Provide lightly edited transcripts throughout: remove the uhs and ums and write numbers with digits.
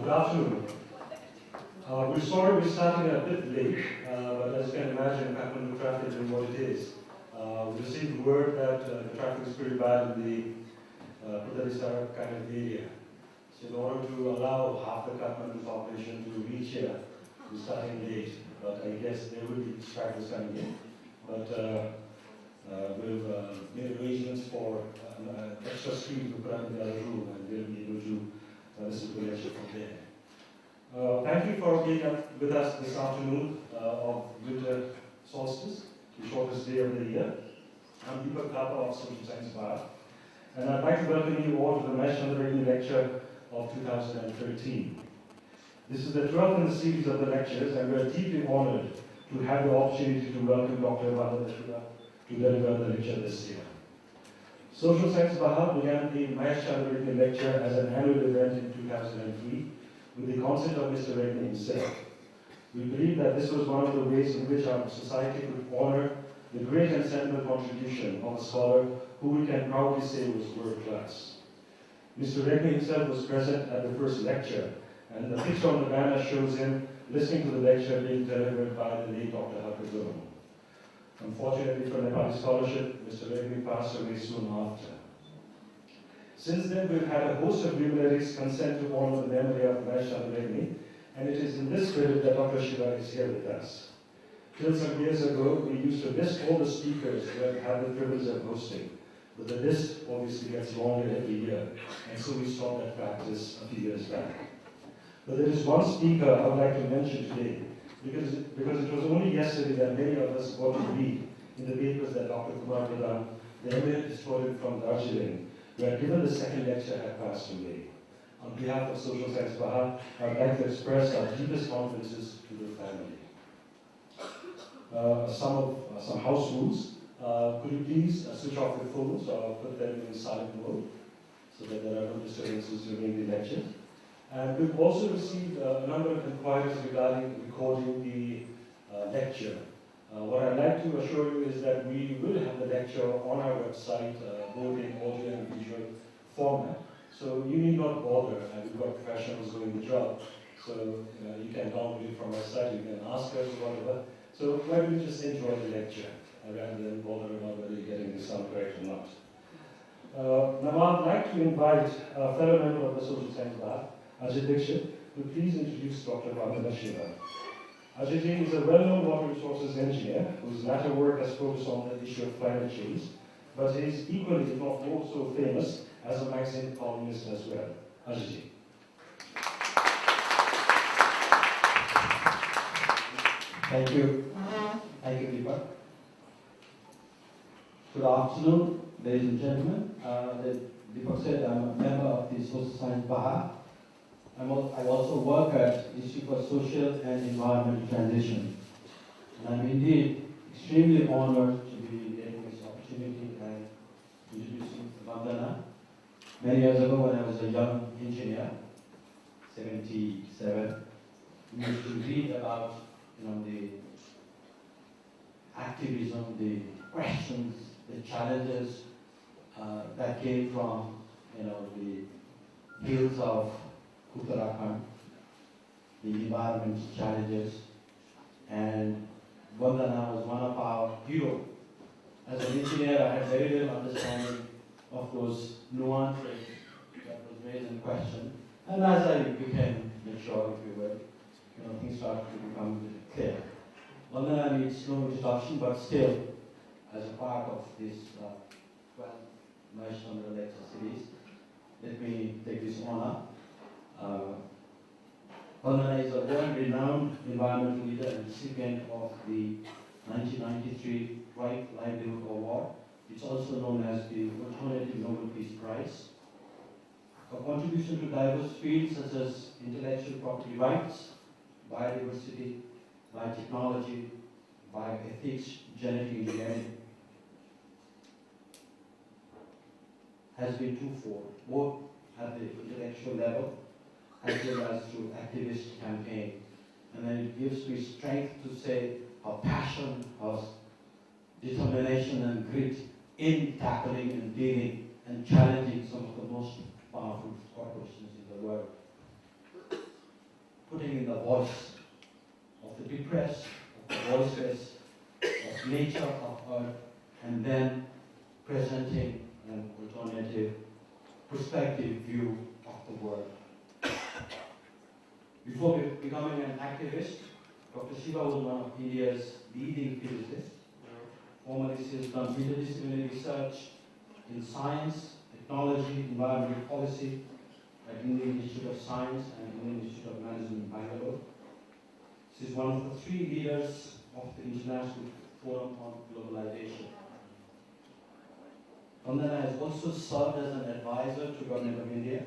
Good afternoon. We're sorry we're starting a bit late, but as you can imagine, Kathmandu traffic is what it is. We received word that the traffic is pretty bad in the Putalisar kind of area. So in order to allow half the Kathmandu population to reach here, we're starting late. But I guess there will be stragglers coming in. But we've made arrangements for extra screen to put up in the other room, and we'll be able to listen to the lecture from there. Thank you for being up with us this afternoon of winter solstice, the shortest day of the year. I'm Deepak Thapa of Social Science Baha, and I'd like to welcome you all to the Mahesh Chandra Regmi Lecture of 2013. This is the 12th in the series of the lectures, and we are deeply honored to have the opportunity to welcome Dr. Vandana Shiva to deliver the lecture this year. Social Science Baha began the Mahesh Chandra Regmi Lecture as an annual event in 2003 with the consent of Mr. Regmi himself. We believe that this was one of the ways in which our society could honor the great and sentimental contribution of a scholar who we can proudly say was world class. Mr. Regmi himself was present at the first lecture, and the picture on the banner shows him listening to the lecture being delivered by the late Dr. Kathmandu. Unfortunately for Nepali scholarship, Mr. Regmi passed away soon after. Since then, we've had a host of luminaries consent to honor the memory of Mahesh Chandra Regmi, and it is in this spirit that Dr. Shiva is here with us. Till some years ago, we used to list all the speakers who have had the privilege of hosting, but the list obviously gets longer every year, and so we stopped that practice a few years back. But there is one speaker I would like to mention today, because it was only yesterday that many of us got to read in the papers that Dr. Kathmandu, the eminent historian from Darjeeling, who had given the second lecture, had passed away. On behalf of Social Science Baha, I would like to express our deepest condolences to the family. Some house rules. Could you please switch off your phones or put them in silent mode so that there are no disturbances during the lecture? And we've also received a number of inquiries regarding recording the lecture. What I'd like to assure you is that we will have the lecture on our website, both in audio and visual format. So you need not bother, and we've got professionals doing the job. So you can download it from our site, you can ask us or whatever. So why don't you just enjoy the lecture rather than bother about whether you're getting the sound correct or not. Now I'd like to invite a fellow member of the Social Science Baha, Ajay Dixit, to please introduce Dr. Vandana Shiva. Ajay is a well-known water resources engineer whose latter work has focused on the issue of climate change, but he is equally, if not more so, famous as a magazine columnist as well. Ajay. Thank you. Thank you, Deepak. Good afternoon, ladies and gentlemen. Deepak said I'm a member of the Social Science Baha. I also work at Institute for Social and Environmental Transition. And I'm indeed extremely honored to be getting this opportunity and introducing Vandana. Many years ago when I was a young engineer, 77, we used to read about the activism, the questions, the challenges that came from the hills of Uttarakhand, the environment challenges, and Vandana was one of our heroes. As an engineer, I had very little understanding of those nuances that was raised in question, and as I became mature, if you will, things started to become clear. Vandana needs no introduction, but still, as a part of this 12th Mahesh Chandra Lecture series, let me take this honor. Vandana is a world-renowned environmental leader and recipient of the 1993 Right Livelihood Award. It's also known as the Alternative Nobel Peace Prize. Her contribution to diverse fields such as intellectual property rights, biodiversity, biotechnology, bioethics, genetic engineering has been twofold, both at the intellectual level as well as through activist campaign. And then it gives me strength to say her passion, her determination and grit in tackling and dealing and challenging some of the most powerful corporations in the world. putting in the voice of the depressed, of the voiceless, of nature, of earth, and then presenting an alternative perspective view of the world. Before becoming an activist, Dr. Shiva was one of India's leading physicists. Formerly, she has done interdisciplinary research in science, technology, environmental policy at Indian Institute of Science and Indian Institute of Management in Bangalore. She is one of the 3 leaders of the International Forum on Globalisation. Vandana has also served as an advisor to Government of India,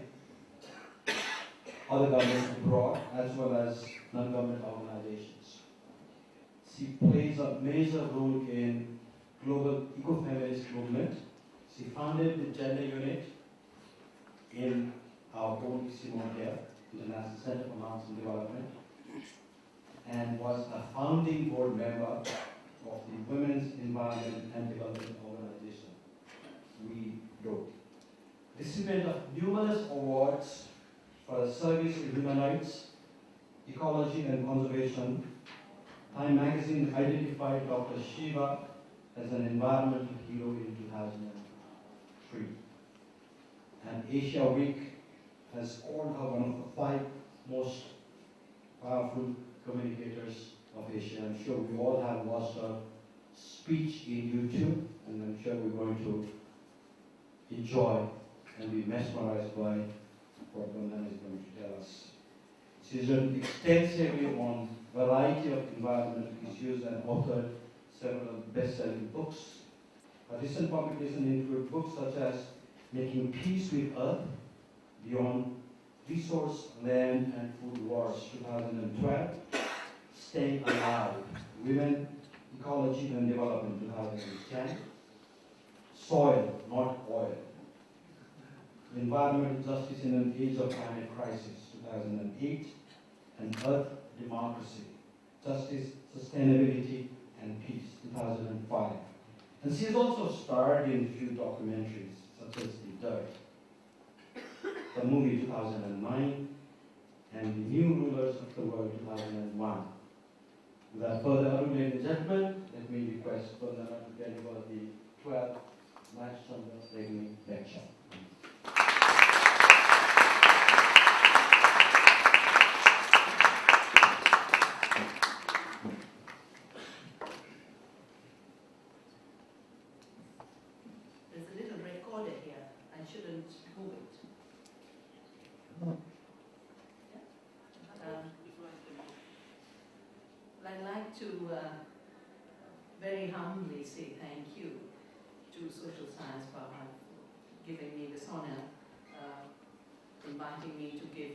other governments abroad, as well as non-government organizations. She plays a major role in global eco-feminist movement. She founded the gender unit in our own Simon here, International Center for Mountain Development, and was a founding board member of the Women's Environment and Development Organization, WEDO. Recipient of numerous awards for her service to human rights, ecology and conservation. Time magazine identified Dr. Shiva as an environmental hero in 2003. And Asia Week has called her one of the 5 most powerful communicators of Asia. I'm sure we all have watched her speech in YouTube, and I'm sure we're going to enjoy and be mesmerized by what Vandana is going to tell us. She's written extensively on a variety of environmental issues and authored several best-selling books. Her recent publications include books such as Making Peace with Earth, Beyond Resource, Land and Food Wars, 2012, Staying Alive, Women, Ecology and Development, 2010, Soil, Not Oil, Environmental Justice in an Age of Climate Crisis, 2008, and Earth, Democracy, Justice, Sustainability and Peace, 2005. And she has also starred in a few documentaries, such as The Dirt, the movie 2009, and The New Rulers of the World 2001. Without further ado, ladies and gentlemen, let me request Vandana to deliver the 12th Mahesh Chandra Regmi Lecture. There's a little recorder here. I shouldn't move it. I'd like to very humbly say thank you to Social Science Baha for giving me this honor, inviting me to give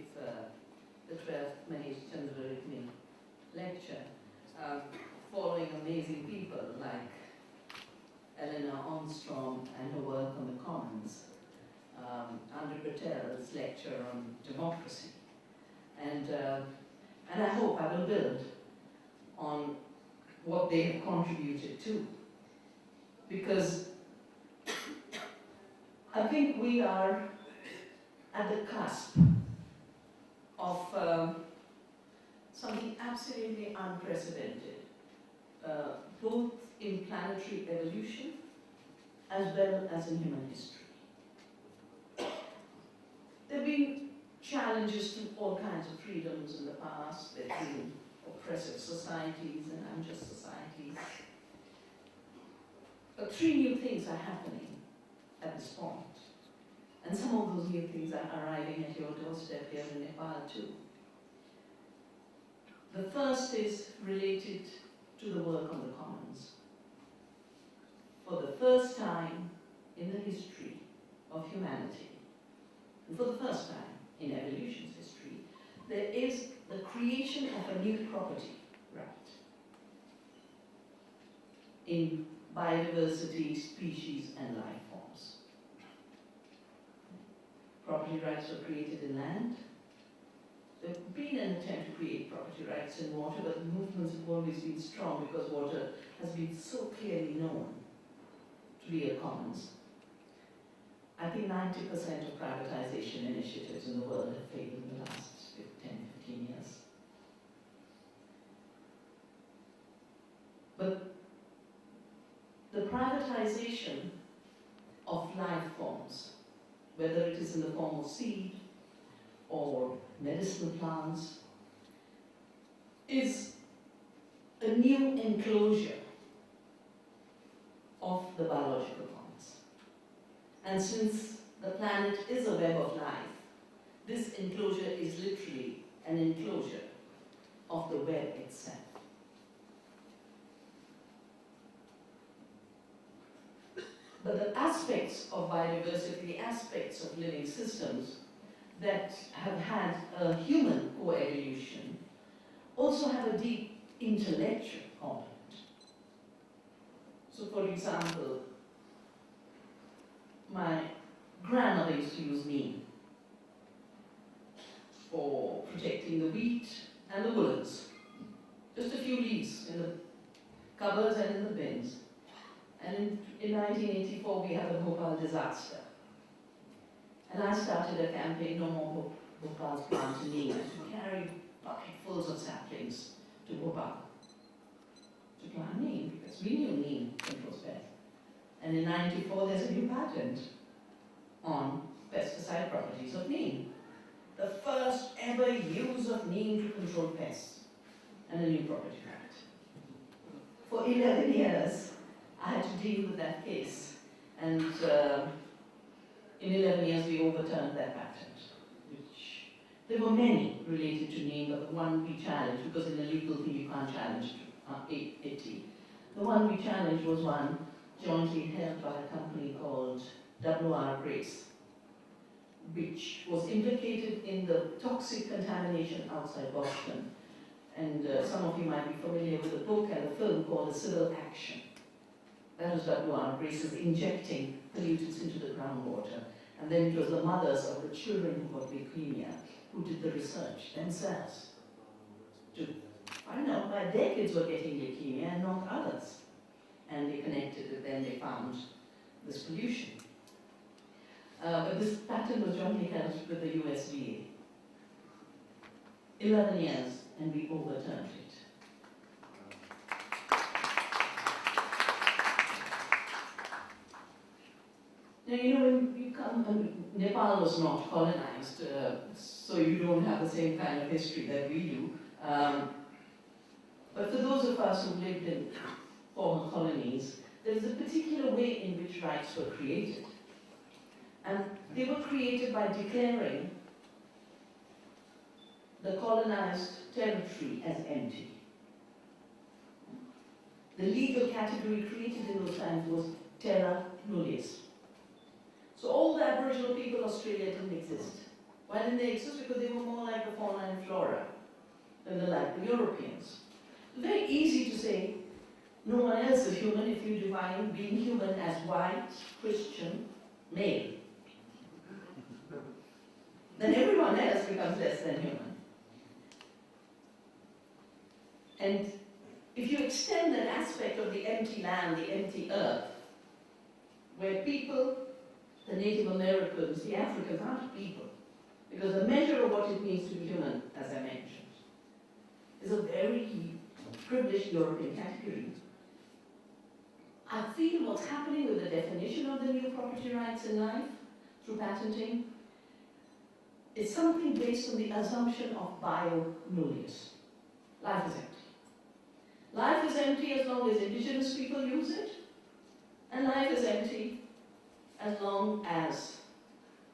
the 12th Mahesh Chandra Regmi Lecture, following amazing people like Eleanor Armstrong and her work on the Commons, Andrew Patel's lecture on democracy, and I hope I will build on what they have contributed to, because I think we are at the cusp of something absolutely unprecedented, both in planetary evolution as well as in human history. There have been challenges to all kinds of freedoms in the past. There have been oppressive societies and unjust societies. But 3 new things are happening at this point. And some of those new things are arriving at your doorstep here in Nepal too. The first is related to the work on the Commons. For the first time in the history of humanity, and for the first time in evolution's history, there is the creation of a new property right in biodiversity, species, and life forms. Property rights were created in land. There has been an attempt to create property rights in water, but the movements have always been strong because water has been so clearly known to be a commons. I think 90% of privatization initiatives in the world have failed in the last 10, 15 years. But the privatization of life forms, whether it is in the form of seed or medicinal plants, is a new enclosure of the biological forms. And since the planet is a web of life, this enclosure is literally an enclosure of the web itself. But the aspects of biodiversity, the aspects of living systems that have had a human coevolution also have a deep intellectual component. So for example, my grandmother used to use neem for protecting the wheat and the woolens. Just a few leaves in the cupboards and in the bins. And in 1984 we had the Bhopal disaster. And I started a campaign, No More Bhopal's Plant Neem, to carry bucketfuls of saplings to Bhopal to plant neem, because we knew neem controls pests. And in 94 there's a new patent on pesticide properties of neem. The first ever use of neem to control pests, and a new property right. For 11 years I had to deal with that case, and in 11 years we overturned that patent, which there were many related to neem, but the one we challenged, because in a legal thing you can't challenge 80. The one we challenged was one jointly held by a company called WR Grace, which was implicated in the toxic contamination outside Boston. And some of you might be familiar with a book and a film called The Civil Action. That was WR Grace's injecting pollutants into the groundwater. And then it was the mothers of the children who got leukemia who did the research themselves to find out why their kids were getting leukemia and not others. And they connected it, then they found this pollution. But this patent was jointly held with the USDA. 11 years, and we overturned it. Now, you know, when you come, Nepal was not colonized, so you don't have the same kind of history that we do. But for those of us who lived in former colonies, there is a particular way in which rights were created. And they were created by declaring the colonized territory as empty. The legal category created in those times was terra nullius. So all the Aboriginal people of Australia didn't exist. Why didn't they exist? Because they were more like the fauna and flora than the Europeans. It's very easy to say, no one else is human if you define being human as white, Christian, male. Then everyone else becomes less than human. And if you extend that aspect of the empty land, the empty earth, where people, the Native Americans, the Africans aren't people, because the measure of what it means to be human, as I mentioned, is a very privileged European category. I feel what's happening with the definition of the new property rights in life through patenting is something based on the assumption of bio nullius. Life is empty. Life is empty as long as indigenous people use it, and life is empty as long as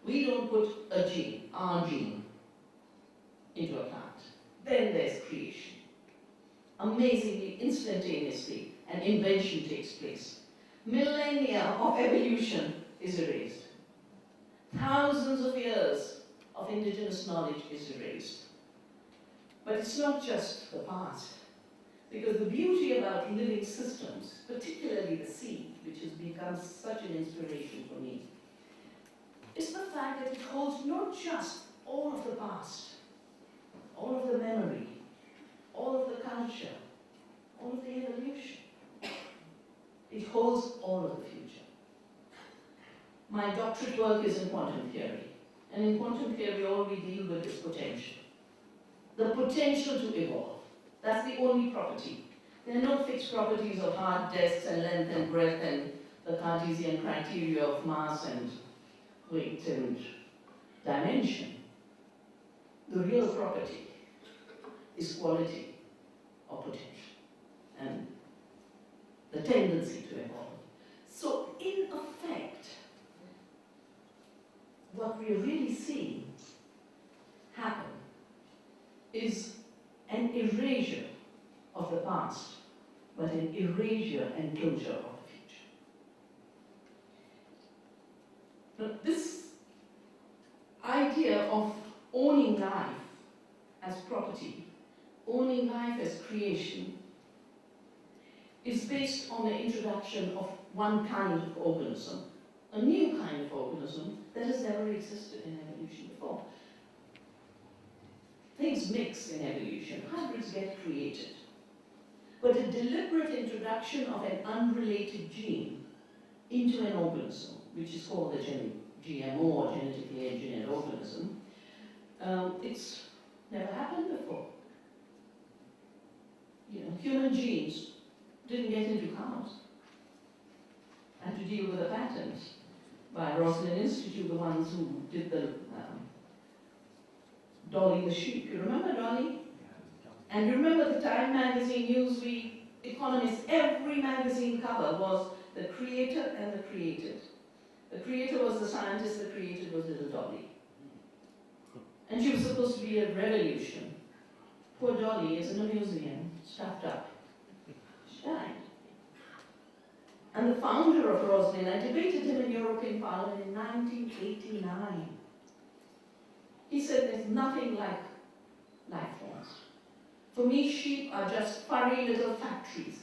we don't put a gene, our gene, into a plant. Then there's creation. Amazingly, instantaneously, an invention takes place. Millennia of evolution is erased. Thousands of years of indigenous knowledge is erased. But it's not just the past, because the beauty about living systems, particularly the sea, which has become such an inspiration for me, is the fact that it holds not just all of the past, all of the memory, all of the culture, all of the evolution. It holds all of the future. My doctorate work is in quantum theory, and in quantum theory all we deal with is potential. The potential to evolve. That's the only property. There are no fixed properties of hard desks and length and breadth and the Cartesian criteria of mass and weight and dimension. The real property is quality or potential and the tendency to evolve. So in effect, what we are really seeing happen is an erasure of the past, but an erasure and closure of the future. Now, this idea of owning life as property, owning life as creation, is based on the introduction of one kind of organism, a new kind of organism that has never existed in evolution before. Things mix in evolution, hybrids get created. But a deliberate introduction of an unrelated gene into an organism, which is called a GMO or genetically engineered organism, it's never happened before. You know, human genes didn't get into cows and to deal with the patents by Roslin Institute, the ones who did the Dolly the sheep. You remember Dolly? And you remember the Time magazine, Newsweek, Economist, every magazine cover was the creator and the created. The creator was the scientist, the created was little Dolly. And she was supposed to be a revolution. Poor Dolly is in a museum, stuffed up. She died. And the founder of Roslin, I debated him in European Parliament in 1989. He said there's nothing like life forms. For me, sheep are just furry little factories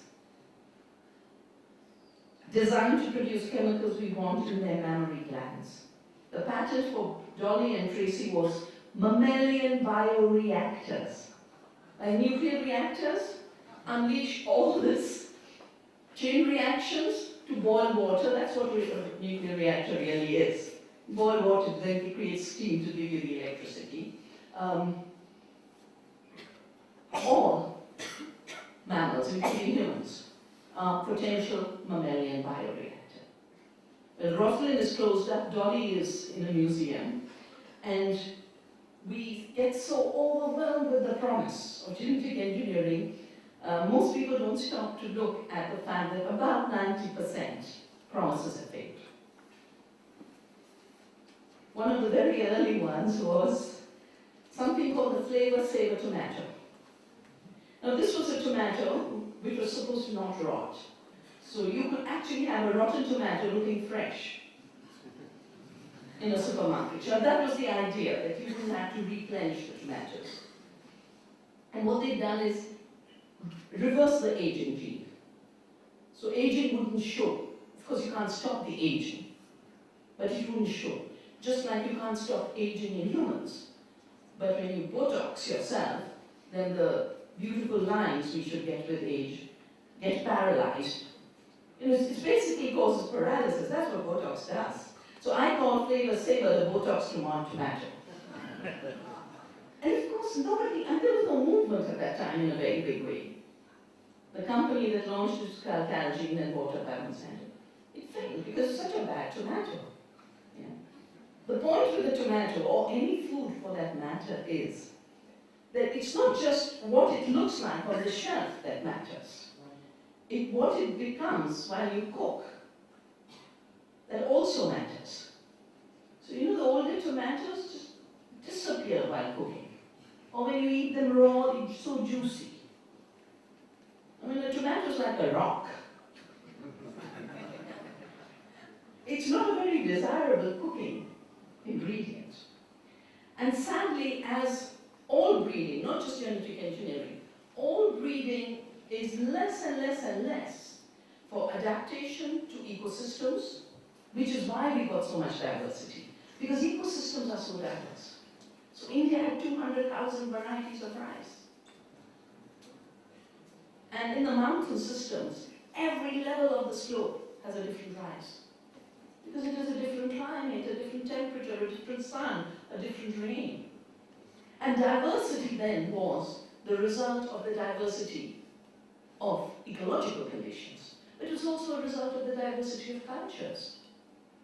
designed to produce chemicals we want in their mammary glands. The patent for Dolly and Tracy was mammalian bioreactors. Like nuclear reactors unleash all this chain reactions to boil water. That's what a nuclear reactor really is. Boil water, then it creates steam to give you the electricity. All mammals, including humans, are potential mammalian bioreactor. Well, Roslin is closed up, Dolly is in a museum, and we get so overwhelmed with the promise of genetic engineering, most people don't stop to look at the fact that about 90% promises have failed. One of the very early ones was something called the flavor saver tomato. Now this was a tomato which was supposed to not rot. So you could actually have a rotten tomato looking fresh in a supermarket. So that was the idea, that you wouldn't have to replenish the tomatoes. And what they've done is reverse the aging gene. So aging wouldn't show. Of course you can't stop the aging, but it wouldn't show. Just like you can't stop aging in humans. But when you Botox yourself, then the beautiful lines we should get with age get paralyzed. You know, it basically causes paralysis. That's what Botox does. So I call Flavor Saver the Botox tomato. And of course nobody, and there was no movement at that time in a very big way. The company that launched it was Calgene and bought up by Monsanto. It failed because it's such a bad tomato. Yeah. The point with the tomato, or any food for that matter, is that it's not just what it looks like on the shelf that matters. It's what it becomes while you cook that also matters. So you know the older tomatoes just disappear while cooking. Or when you eat them raw, it's so juicy. I mean, the tomato's like a rock. It's not a very desirable cooking ingredient. And sadly, as all breeding, not just genetic engineering, all breeding is less and less and less for adaptation to ecosystems, which is why we got so much diversity. Because ecosystems are so diverse. So India had 200,000 varieties of rice. And in the mountain systems, every level of the slope has a different rice. Because it has a different climate, a different temperature, a different sun, a different rain. And diversity then was the result of the diversity of ecological conditions, but it was also a result of the diversity of cultures.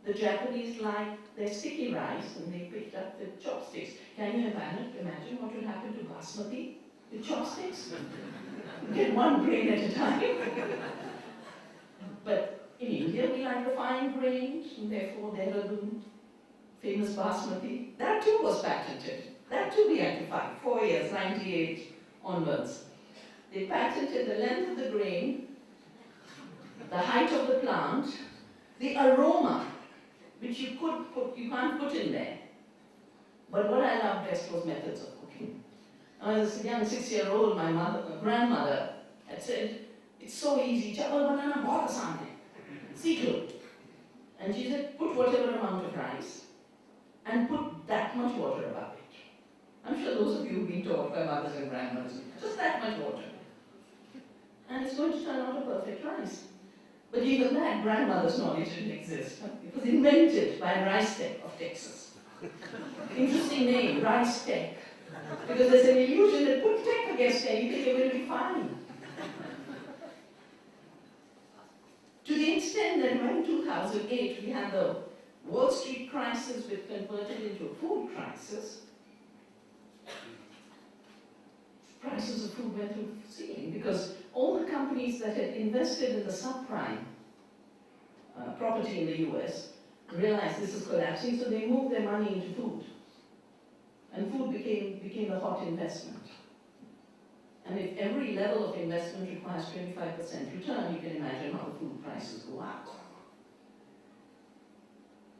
The Japanese liked their sticky rice and they picked up the chopsticks. Can you imagine what would happen to basmati with chopsticks? Get one grain at a time. But in India, we like the fine grains, and therefore Dehradun, famous basmati, that too was patented. That too we had to fight, 4 years, 98 onwards. They patented the length of the grain, the height of the plant, the aroma, which you can't put in there. But what I loved best was methods of cooking. As a young 6-year-old, my grandmother had said, it's so easy, chawal banana bahut aasan hai. Seek lo. And she said, put whatever amount of rice and put that much water above it. I'm sure those of you who've been taught by mothers and grandmothers, just that much water. And it's going to turn out a perfect rice. But even that, grandmother's knowledge didn't exist. It was invented by Rice Tech of Texas. Interesting name, Rice Tech. Because there's an illusion that put tech against anything, you're going to be fine. To the extent that when 2008 we had the Wall Street crisis, which converted into a food crisis, prices of food went through the ceiling because all the companies that had invested in the subprime property in the US realized this is collapsing, so they moved their money into food. And food became a hot investment. And if every level of investment requires 25% return, you can imagine how the food prices go up.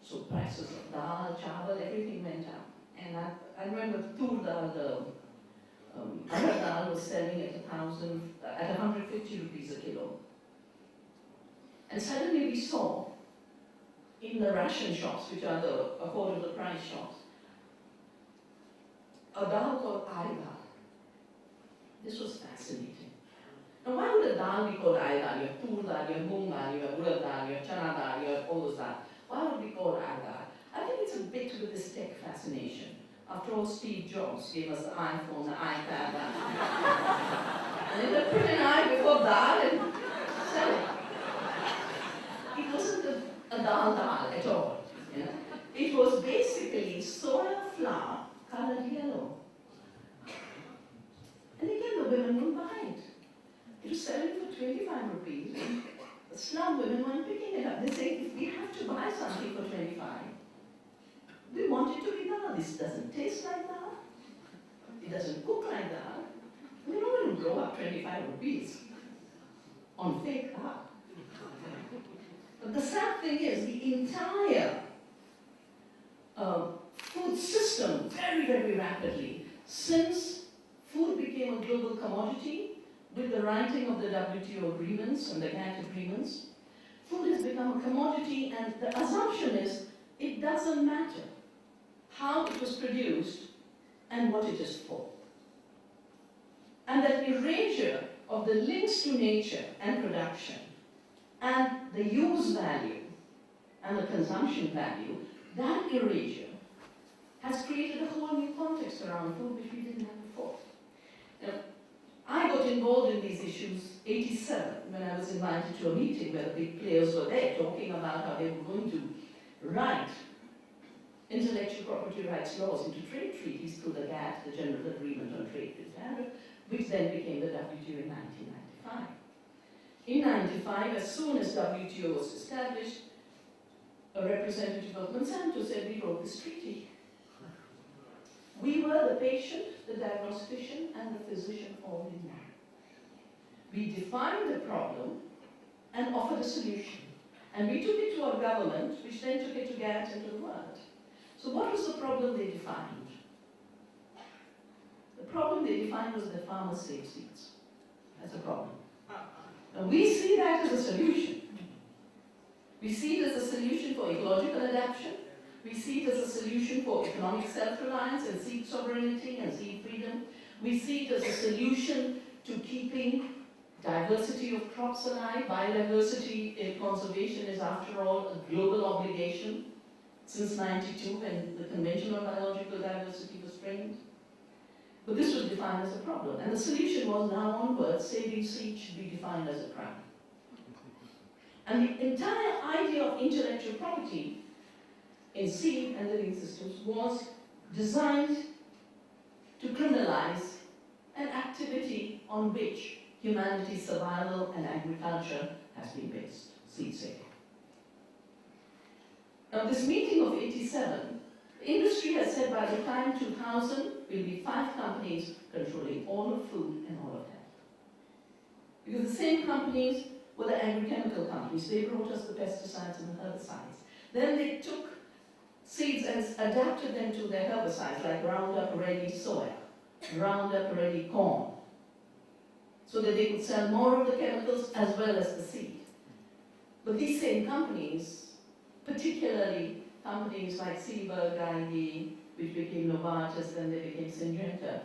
So prices of dal, chawal, everything went up. And I remember tur dal, the urad dal was selling at 150 rupees a kilo. And suddenly we saw in the ration shops, which are the affordable price shops, a dal called aida. This was fascinating. Now why would a dal be called aida? You have tur dal, you have moong dal, you have urad dal, you have chana dal, you have all those dal. Why would it be called aida? I think it's a bit with this tech fascination. After all, Steve Jobs gave us the iPhone, the iPad, and they put an eye before dal and sell it. It wasn't a dal at all. You know? It was basically soya flour colored yellow. And again, the women wouldn't buy it. It was selling for 25 rupees. The slum women weren't picking it up. They say, if we have to buy something for 25, we want it to be dal. This doesn't taste like dal. It doesn't cook like dal. We don't want to blow up 25 rupees on fake dal. But the sad thing is, the entire food system, very, very rapidly, since food became a global commodity, with the writing of the WTO agreements and the GATT agreements, food has become a commodity, and the assumption is it doesn't matter how it was produced and what it is for. And that erasure of the links to nature and production and the use value and the consumption value, that erasure has created a whole new context around food which we didn't have before. Now, I got involved in these issues 87 when I was invited to a meeting where the big players were there talking about how they were going to write intellectual property rights laws into trade treaties through the GATT, the General Agreement on Trade with Tariff, which then became the WTO in 1995. In 1995, as soon as WTO was established, a representative of Monsanto said, we wrote this treaty. We were the patient, the diagnostician, and the physician all in one. We defined the problem and offered a solution. And we took it to our government, which then took it to GATT and to the world. So what was the problem they defined? The problem they defined was that farmers save seeds. That's a problem. Now we see that as a solution. We see it as a solution for ecological adaptation. We see it as a solution for economic self-reliance and seed sovereignty and seed freedom. We see it as a solution to keeping diversity of crops alive. Biodiversity conservation is, after all, a global obligation since '92 when the Convention on Biological Diversity was framed. But this was defined as a problem. And the solution was now onwards, saving seed should be defined as a crime. And the entire idea of intellectual property in seed and living systems was designed to criminalize an activity on which humanity's survival and agriculture has been based, seed saving. Now this meeting of 87, the industry has said by the time 2000 will be 5 companies controlling all of food and all of health. Because the same companies were the agrochemical companies. They brought us the pesticides and the herbicides. Then they took seeds and adapted them to their herbicides, like Roundup Ready soya, Roundup Ready corn, so that they could sell more of the chemicals as well as the seed. But these same companies, particularly companies like Seaberg, Geigy, which became Novartis, then they became Syngenta,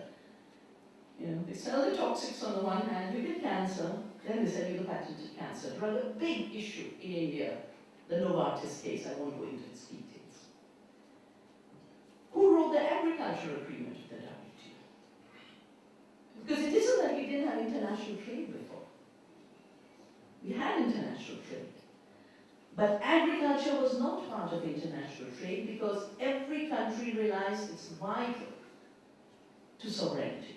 they sell the toxics on the one hand, you get cancer, then they sell you the patented cancer drug. A big issue in India, the Novartis case, I won't go into its details. Who wrote the agricultural agreement of the WTO? Because it isn't that we didn't have international trade before. We had international trade. But agriculture was not part of international trade because every country realized it's vital to sovereignty.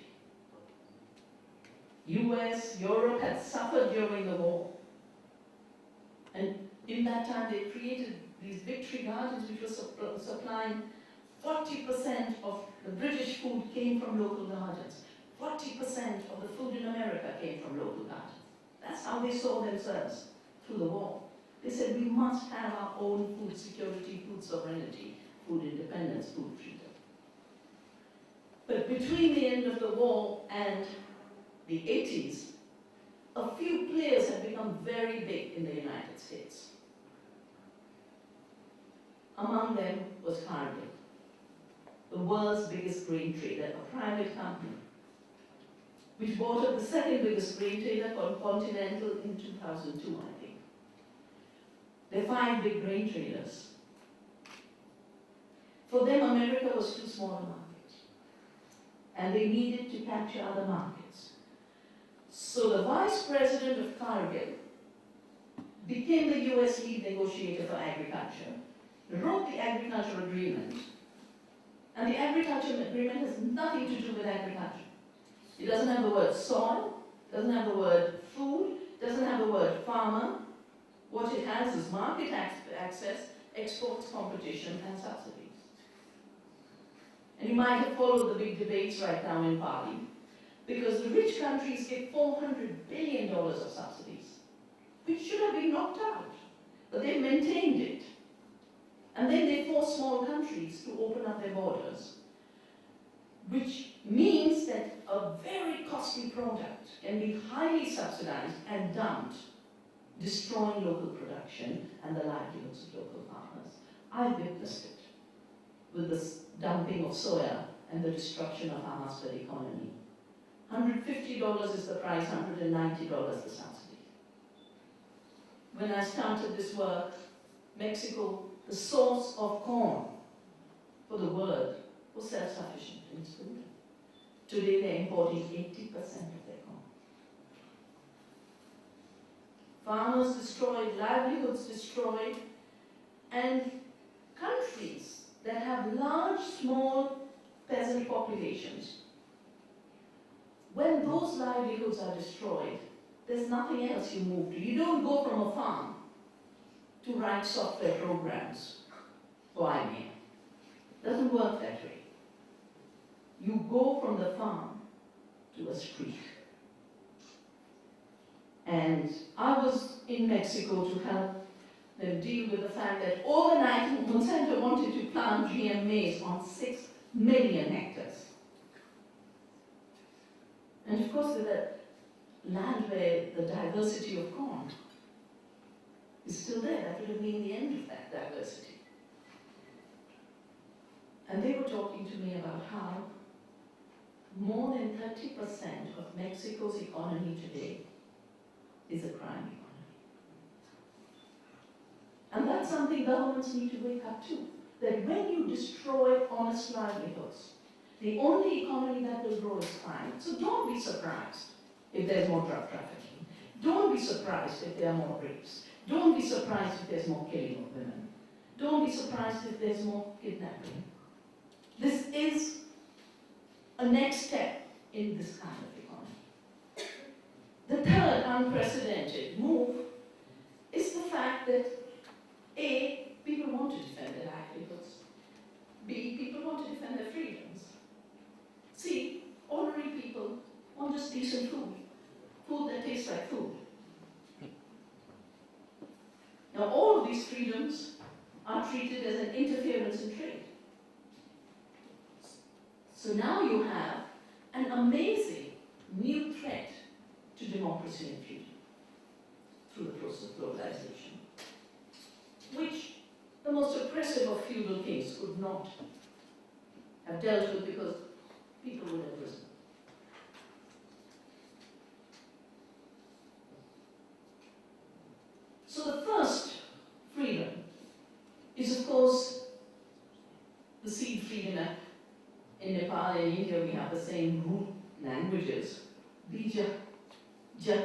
US, Europe had suffered during the war. And in that time they created these victory gardens which were supplying 40% of the British food came from local gardens. 40% of the food in America came from local gardens. That's how they saw themselves through the war. They said we must have our own food security, food sovereignty, food independence, food freedom. But between the end of the war and the 80s, a few players had become very big in the United States. Among them was Cargill, the world's biggest grain trader, a private company, which bought up the second biggest grain trader called Continental in 2002, I think. There are 5 big grain traders. For them, America was too small a market, and they needed to capture other markets. So the vice president of Cargill became the US lead negotiator for agriculture, wrote the agricultural agreement, and the agricultural agreement has nothing to do with agriculture. It doesn't have the word soil, doesn't have the word food, doesn't have the word farmer. What it has is market access, exports, competition, and subsidies. And you might have followed the big debates right now in Bali, because the rich countries get $400 billion of subsidies, which should have been knocked out, but they maintained it. And then they force small countries to open up their borders, which means that a very costly product can be highly subsidized and dumped, destroying local production and the livelihoods of local farmers. I witnessed it with the dumping of soya and the destruction of our mustard economy. $150 is the price, $190 the subsidy. When I started this work, Mexico, the source of corn for the world, was self-sufficient in its food. Today they're importing 80% of their corn. Farmers destroyed, livelihoods destroyed, and countries that have large, small peasant populations, when those livelihoods are destroyed, there's nothing else you move to. You don't go from a farm to write software programs for IBM. It doesn't work that way. You go from the farm to a street. And I was in Mexico to help them deal with the fact that overnight Monsanto wanted to plant GM maize on 6 million hectares. And of course, with a land where the diversity of corn is still there, that would have been the end of that diversity. And they were talking to me about how more than 30% of Mexico's economy today is a crime economy. And that's something governments need to wake up to. That when you destroy honest livelihoods, The only economy that will grow is crime. So don't be surprised if there's more drug trafficking. Don't be surprised if there are more rapes. Don't be surprised if there's more killing of women. Don't be surprised if there's more kidnapping. This is a next step in this kind of economy. The third unprecedented move is the fact that A, people want to defend their livelihoods. B, people want to defend their freedoms. C, ordinary people want just decent food. Food that tastes like food. Now all of these freedoms are treated as an interference in trade. So now you have an amazing new threat to democracy and freedom through the process of globalization, which the most oppressive of feudal kings could not have dealt with because people would have risen. So the first freedom is, of course, the seed freedom act. In Nepal and India, we have the same root languages. Bija, ja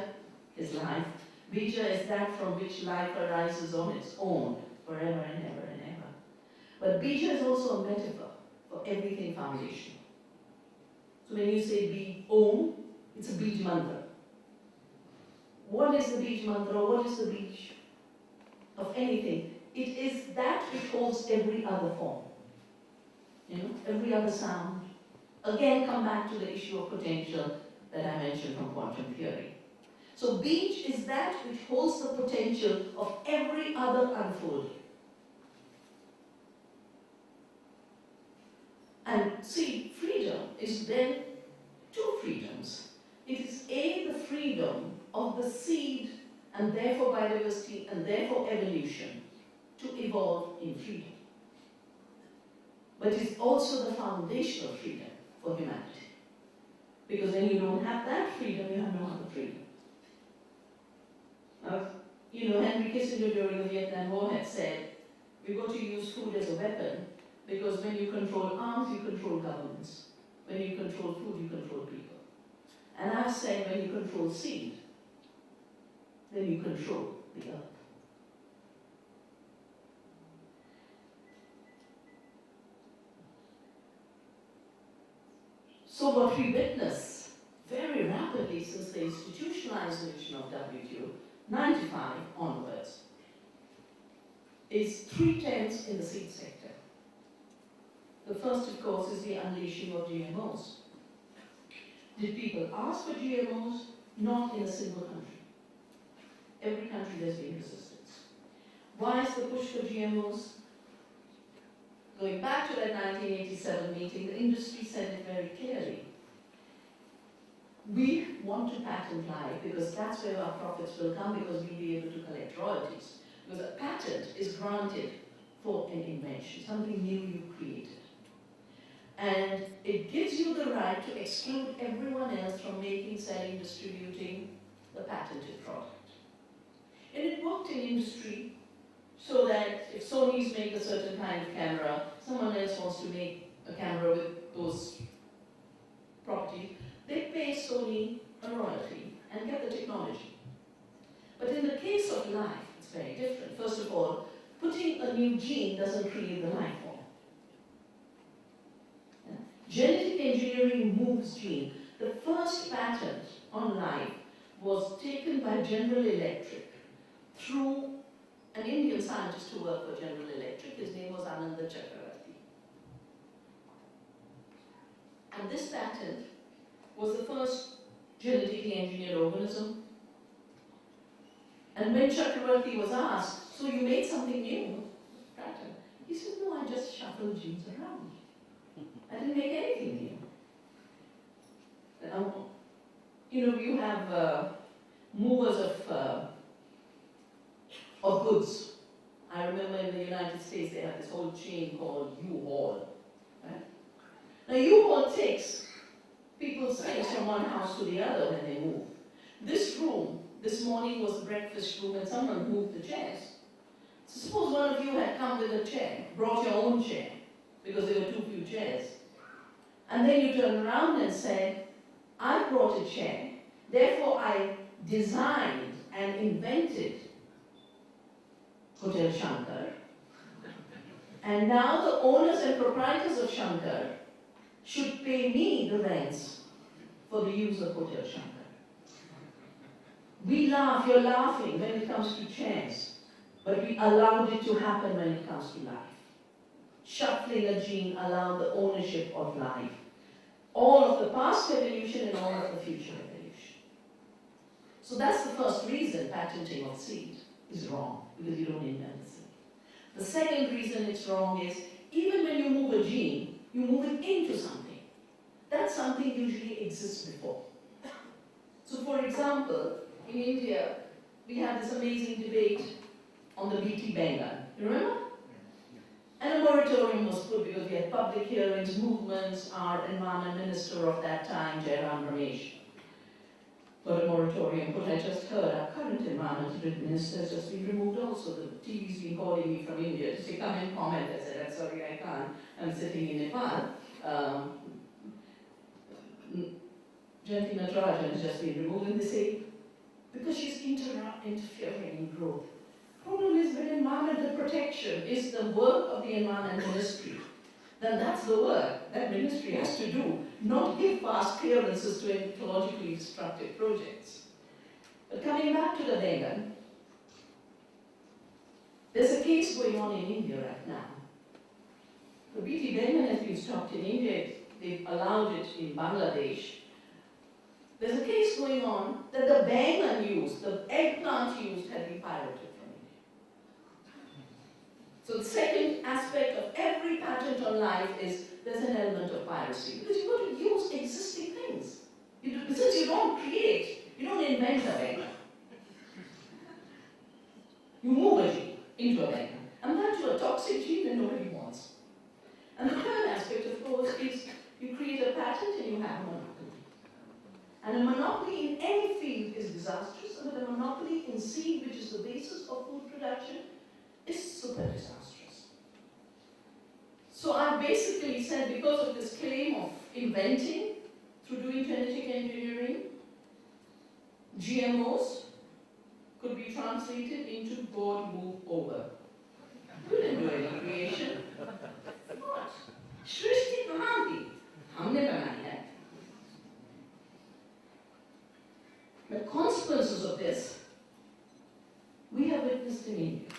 is life. Bija is that from which life arises on its own, forever and ever and ever. But bija is also a metaphor for everything foundational. So when you say Bij Om, it's a Bij mantra. What is the Bij mantra? What is the Bij of anything? It is that which holds every other form. You know, every other sound. Again, come back to the issue of potential that I mentioned from quantum theory. So Bij is that which holds the potential of every other unfolding. And see, freedom is then two freedoms. It is A, the freedom of the seed and therefore biodiversity and therefore evolution to evolve in freedom. But it's also the foundational freedom for humanity. Because when you don't have that freedom, you have no other freedom. You know, Henry Kissinger during the Vietnam War had said, we've got to use food as a weapon because when you control arms, you control governments. When you control food, you control people. And I've said when you control seed, then you control the earth. So what we witness very rapidly since the institutionalization of WTO, 95 onwards, is 3 trends in the seed sector. The first, of course, is the unleashing of GMOs. Did people ask for GMOs? Not in a single country. Every country there's been resistance. Why is the push for GMOs? Going back to that 1987 meeting, the industry said it very clearly. We want to patent life because that's where our profits will come because we'll be able to collect royalties. Because a patent is granted for an invention, something new you've created. And it gives you the right to exclude everyone else from making, selling, distributing the patented product. And it worked in industry so that if Sony's make a certain kind of camera, someone else wants to make a camera with those properties, they pay Sony a royalty and get the technology. But in the case of life, it's very different. First of all, putting a new gene doesn't create the life form. Yeah? Genetic engineering moves gene. The first patent on life was taken by General Electric through an Indian scientist who worked for General Electric. His name was Ananda Chakravarti. And this patent was the first genetically engineered organism. And when Chakravarti was asked, so you made something new, patent? He said, no, I just shuffled genes around. I didn't make anything new. You know, you have movers of goods. I remember in the United States they have this whole chain called U-Haul. Right? Now U-Haul takes people's things from one house to the other when they move. This room, this morning was the breakfast room and someone moved the chairs. So suppose one of you had come with a chair, brought your own chair, because there were too few chairs. And then you turn around and say, I brought a chair, therefore I designed and invented Hotel Shankar, and now the owners and proprietors of Shankar should pay me the rents for the use of Hotel Shankar. We laugh, you're laughing when it comes to chairs, but we allowed it to happen when it comes to life. Shuffling a gene allowed the ownership of life. All of the past evolution and all of the future evolution. So that's the first reason patenting of seed is wrong, because you don't invent the seed. The second reason it's wrong is, even when you move a gene, you move it into something. That something usually exists before. So for example, in India, we had this amazing debate on the BT Bengal. You remember? And a moratorium was put because we had public hearings, movements. Our environment minister of that time, Jairam Ramesh, got a moratorium put. I just heard our current environment minister has just been removed also. The TV's been calling me from India to say, come and comment. I said, I'm sorry, I can't. I'm sitting in Nepal. Jayanti Natarajan has just been removed, and they say, because she's interfering in growth. Problem is, when environmental protection is the work of the environment ministry, then that's the work that ministry has to do, not give fast clearances to ecologically destructive projects. But coming back to the Bengal, there's a case going on in India right now. The BT Bengal has been stopped in India, they've allowed it in Bangladesh. There's a case going on that the bangan used, the eggplant used, had been pirated from India. So the second aspect of every patent on life is there's an element of piracy, because you've got to use existing things. Since you don't create, you don't invent a bangan. You move a gene into a bangan, and that's a toxic gene that nobody wants. And the third aspect, of course, is you create a patent and you have a monopoly. And a monopoly in any field is disastrous, and a monopoly in seed, which is the basis of food production, is super disastrous. So I basically said, because of this claim of inventing through doing genetic engineering, GMOs could be translated into God move over. You didn't do any creation. What? Shrishti Prahanti. Humne banai hai. The consequences of this, we have witnessed in India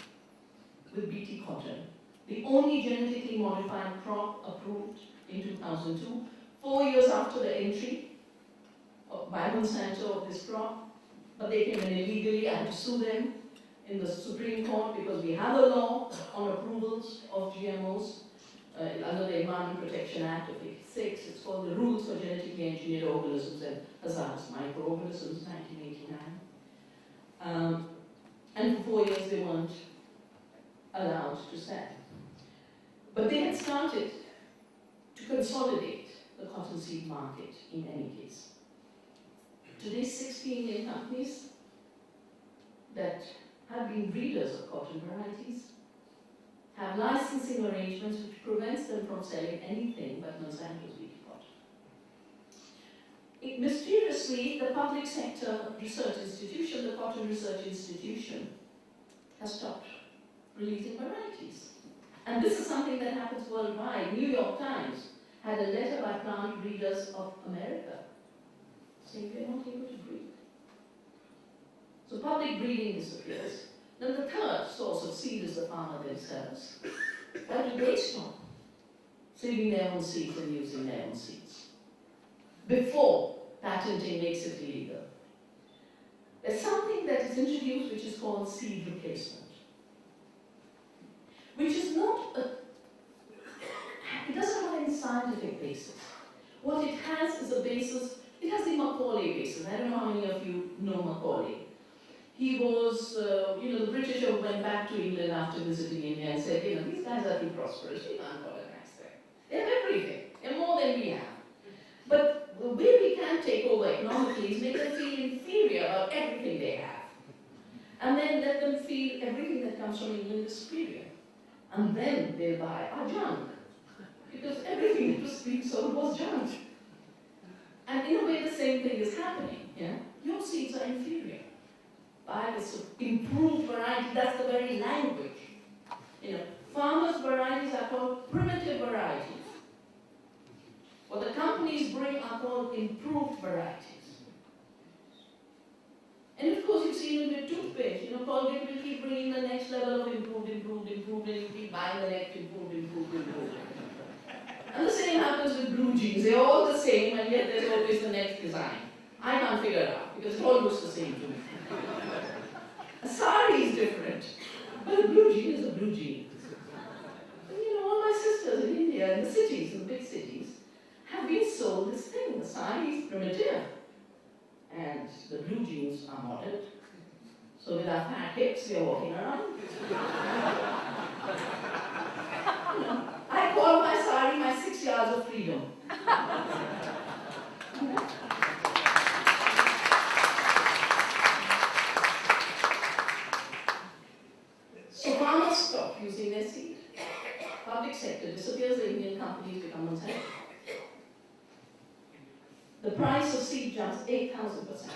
with BT cotton, the only genetically modified crop approved in 2002, 4 years after the entry by Monsanto of this crop, but they came in illegally. I had to sue them in the Supreme Court because we have a law on approvals of GMOs under the Environment Protection Act of '86. It's called the Rules for Genetically Engineered Organisms and Hazardous Microorganisms, 1989. And for 4 years they weren't allowed to sell. But they had started to consolidate the cottonseed market in any case. Today, 60 Indian companies that have been breeders of cotton varieties have licensing arrangements which prevents them from selling anything but Monsanto's BT cotton. Mysteriously, the public sector research institution, the Cotton Research Institution, has stopped releasing varieties. And this is something that happens worldwide. New York Times had a letter by plant breeders of America saying they're not able to breed. So public breeding disappears. Then the third source of seed is the farmer themselves. Why do they stop seeding their own seeds and using their own seeds before patenting makes it illegal? There's something that is introduced which is called seed replacement, which is not it doesn't have any scientific basis. What it has is a basis, it has the Macaulay basis. I don't know how many of you know Macaulay. He was, the British went back to England after visiting India and said, these guys are too prosperous, we can't colonize them. They have everything, they're more than we have. But the way we can take over economically is make them feel inferior about everything they have. And then let them feel everything that comes from England is superior. And then they'll buy our junk. Because everything that was being sold was junk. thing is happening, yeah? Your seeds are inferior. Buy this improved variety, that's the very language. Farmers' varieties are called primitive varieties. What the companies bring are called improved varieties. And of course, you've seen it with toothpaste. Colgate will keep bringing the next level of improved, and you keep buying the next improved. And the same happens with blue jeans. They're all the same, and yet there's always the next design. I can't figure it out, because it all looks the same to me. A sari is different, but a blue jean is a blue jean. And all my sisters in India, in the cities, in the big cities, have been sold this thing. The sari is primitive, and the blue jeans are modern. So with our fat hips, we are walking around. I call my sari my 6 yards of freedom. So farmers stop using their seed. Public sector disappears, the Indian companies become unsafe. The price of seed jumps 8,000%.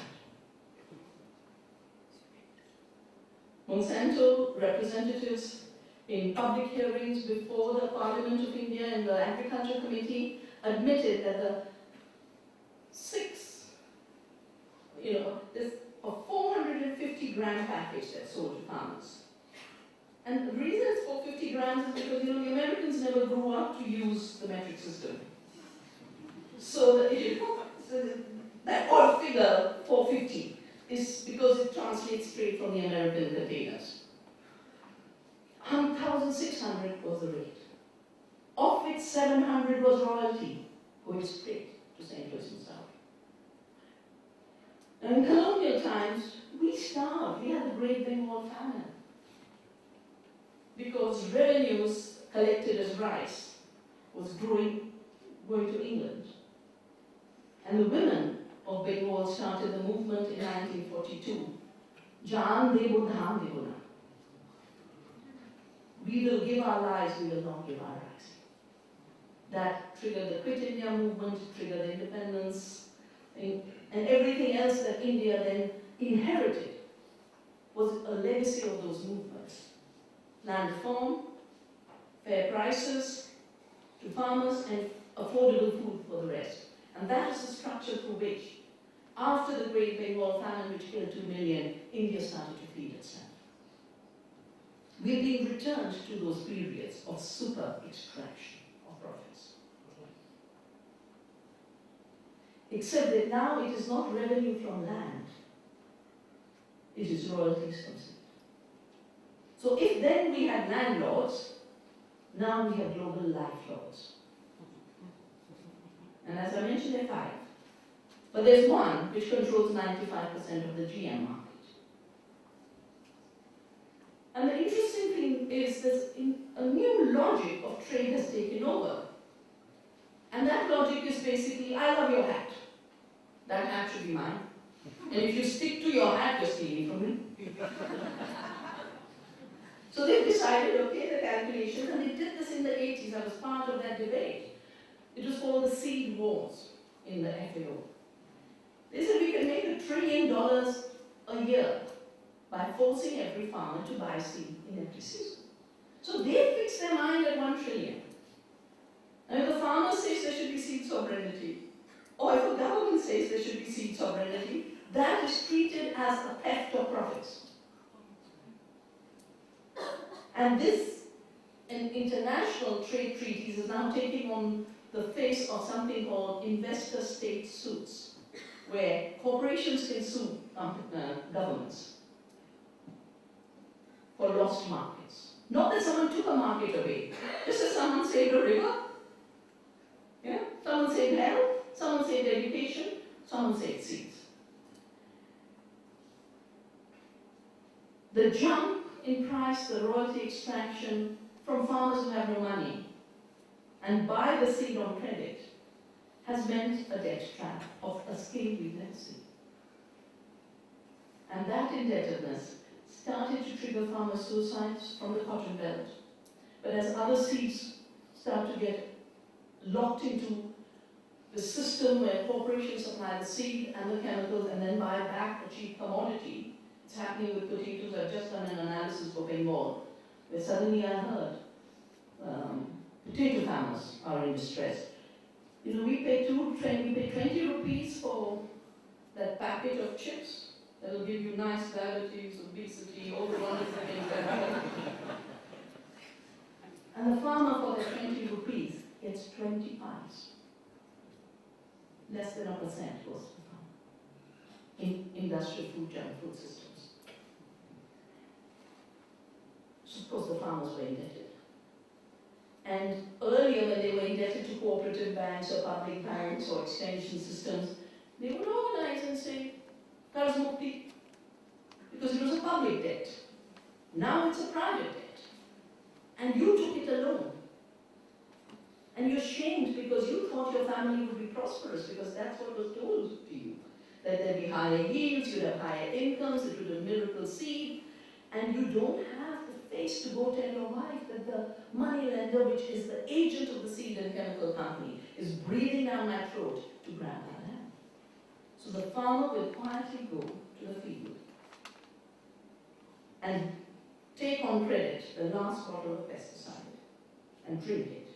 Monsanto representatives in public hearings before the Parliament of India and the Agriculture Committee admitted that there's a 450 gram package that's sold to farmers. And the reason it's 450 grams is because the Americans never grew up to use the metric system. So that odd figure 450 is because it translates straight from the American containers. 1,600 was the rate. Of which 700 was royalty, going straight to St. Louis and South. Now in colonial times, we starved. We had the Great Bengal famine. Because revenues collected as rice was going to England. And the women of Bengal started the movement in 1942. Jaan debo, dhaan debo na. We will give our lives, we will not give our rights. That triggered the Quit India movement, triggered the independence, and everything else that India then inherited was a legacy of those movements. Land reform, fair prices to farmers, and affordable food for the rest. And that is the structure through which, after the Great Bengal famine, which killed 2 million, India started to feed itself. We're being returned to those periods of super extraction of profits. Except that now it is not revenue from land, it is royalties from seed. So if then we had landlords, now we have global life lords. And as I mentioned, there are 5. But there's one which controls 95% of the GM market. And the interesting thing is that a new logic of trade has taken over. And that logic is basically, I love your hat. That hat should be mine. And if you stick to your hat, you're stealing from me. So they've decided, okay, the calculations, and they did this in the 80s. I was part of that debate. It was called the seed wars in the FAO. They said we can make $1 trillion a year by forcing every farmer to buy seed in every season. So they fixed their mind at 1 trillion. And if the farmer says there should be seed sovereignty, or if the government says there should be seed sovereignty, that is treated as a theft of profits. And this, in international trade treaties, is now taking on the face of something called investor-state suits, where corporations can sue governments for lost markets. Not that someone took a market away, just as someone saved a river, yeah? Someone saved health, someone saved education, someone saved seeds. The jump in price, the royalty extraction from farmers who have no money and buy the seed on credit has meant a debt trap of a scale we've never seen. And that indebtedness started to trigger farmer suicides from the cotton belt. But as other seeds start to get locked into the system system where corporations supply the seed and the chemicals and then buy back the cheap commodity. It's happening with potatoes. I've just done an analysis for Bengal, where suddenly I heard potato farmers are in distress. You know, we pay 20 rupees for that packet of chips that will give you nice diabetes, obesity, all the wonderful things that happen. And the farmer for that 20 rupees gets 20 pies. Less than 1% goes to the farmer in industrial food, junk food systems. So of course the farmers were indebted. And earlier when they were indebted to cooperative banks or public banks or extension systems, they would organize and say, Qarz Mukti, because it was a public debt. Now it's a private debt. And you took it alone. And you're shamed because you thought your family would be prosperous, because that's what was told to you. That there'd be higher yields, you'd have higher incomes, it would be a miracle seed, and you don't have the face to go tell your wife that the money lender, which is the agent of the seed and chemical company, is breathing down my throat to grab my land. So the farmer will quietly go to the field and take on credit the last bottle of pesticide and drink it.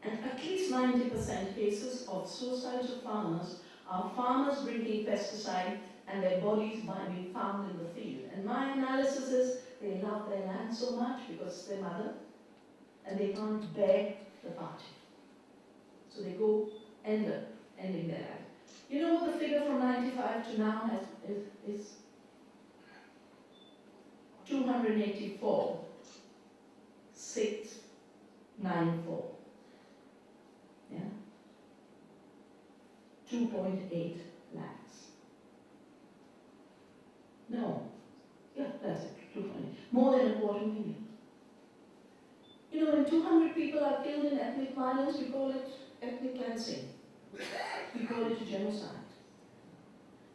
And at least 90% cases of suicides of farmers are farmers drinking pesticide and their bodies being found in the field. And my analysis is they love their land so much because it's their mother, and they can't bear the party. So they go ending their life. You know what the figure from 95 to now is 284, 694. Yeah? 2.8 lakhs. No. Yeah, that's it. 2.8. More than 250,000. You know, when 200 people are killed in ethnic violence, we call it ethnic cleansing. We call it genocide.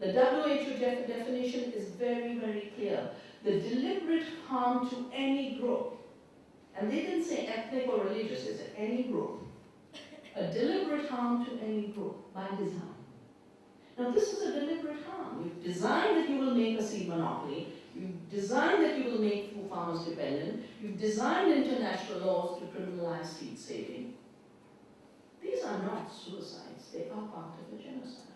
The WHO definition is very, very clear. The deliberate harm to any group, and they didn't say ethnic or religious, they said any group. A deliberate harm to any group by design. Now this is a deliberate harm. You've designed that you will make a seed monopoly. You've designed that you will make food farmers dependent. You've designed international laws to criminalize seed saving. These are not suicides. They are part of a genocide.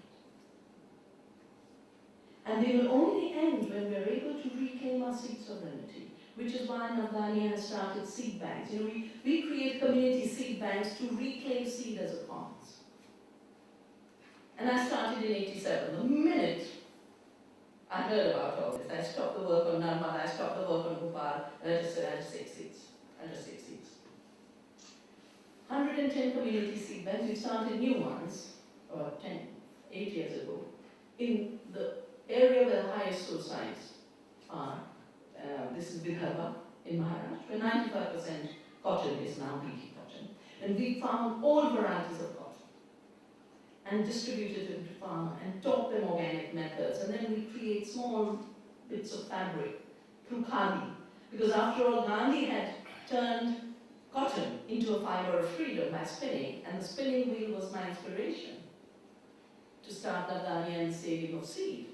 And they will only end when we're able to reclaim our seed sovereignty, which is why Navdanya has started seed banks. You know, we create community seed banks to reclaim seed as a commons. And I started in '87. The minute I heard about all this, I stopped the work on Narmada, I stopped the work on Bhopal, and I just said, I just take seeds. 110 community seed banks. We started new ones, 8 years ago, in the area where the highest suicides are. This is Vidarbha in Maharashtra, where 95% cotton is now BT cotton. And we found all varieties of cotton and distributed it to farmers and taught them organic methods. And then we create small bits of fabric through khadi. Because after all, Gandhi had turned cotton into a fiber of freedom by spinning, and the spinning wheel was my inspiration to start Navdanya and saving of seed.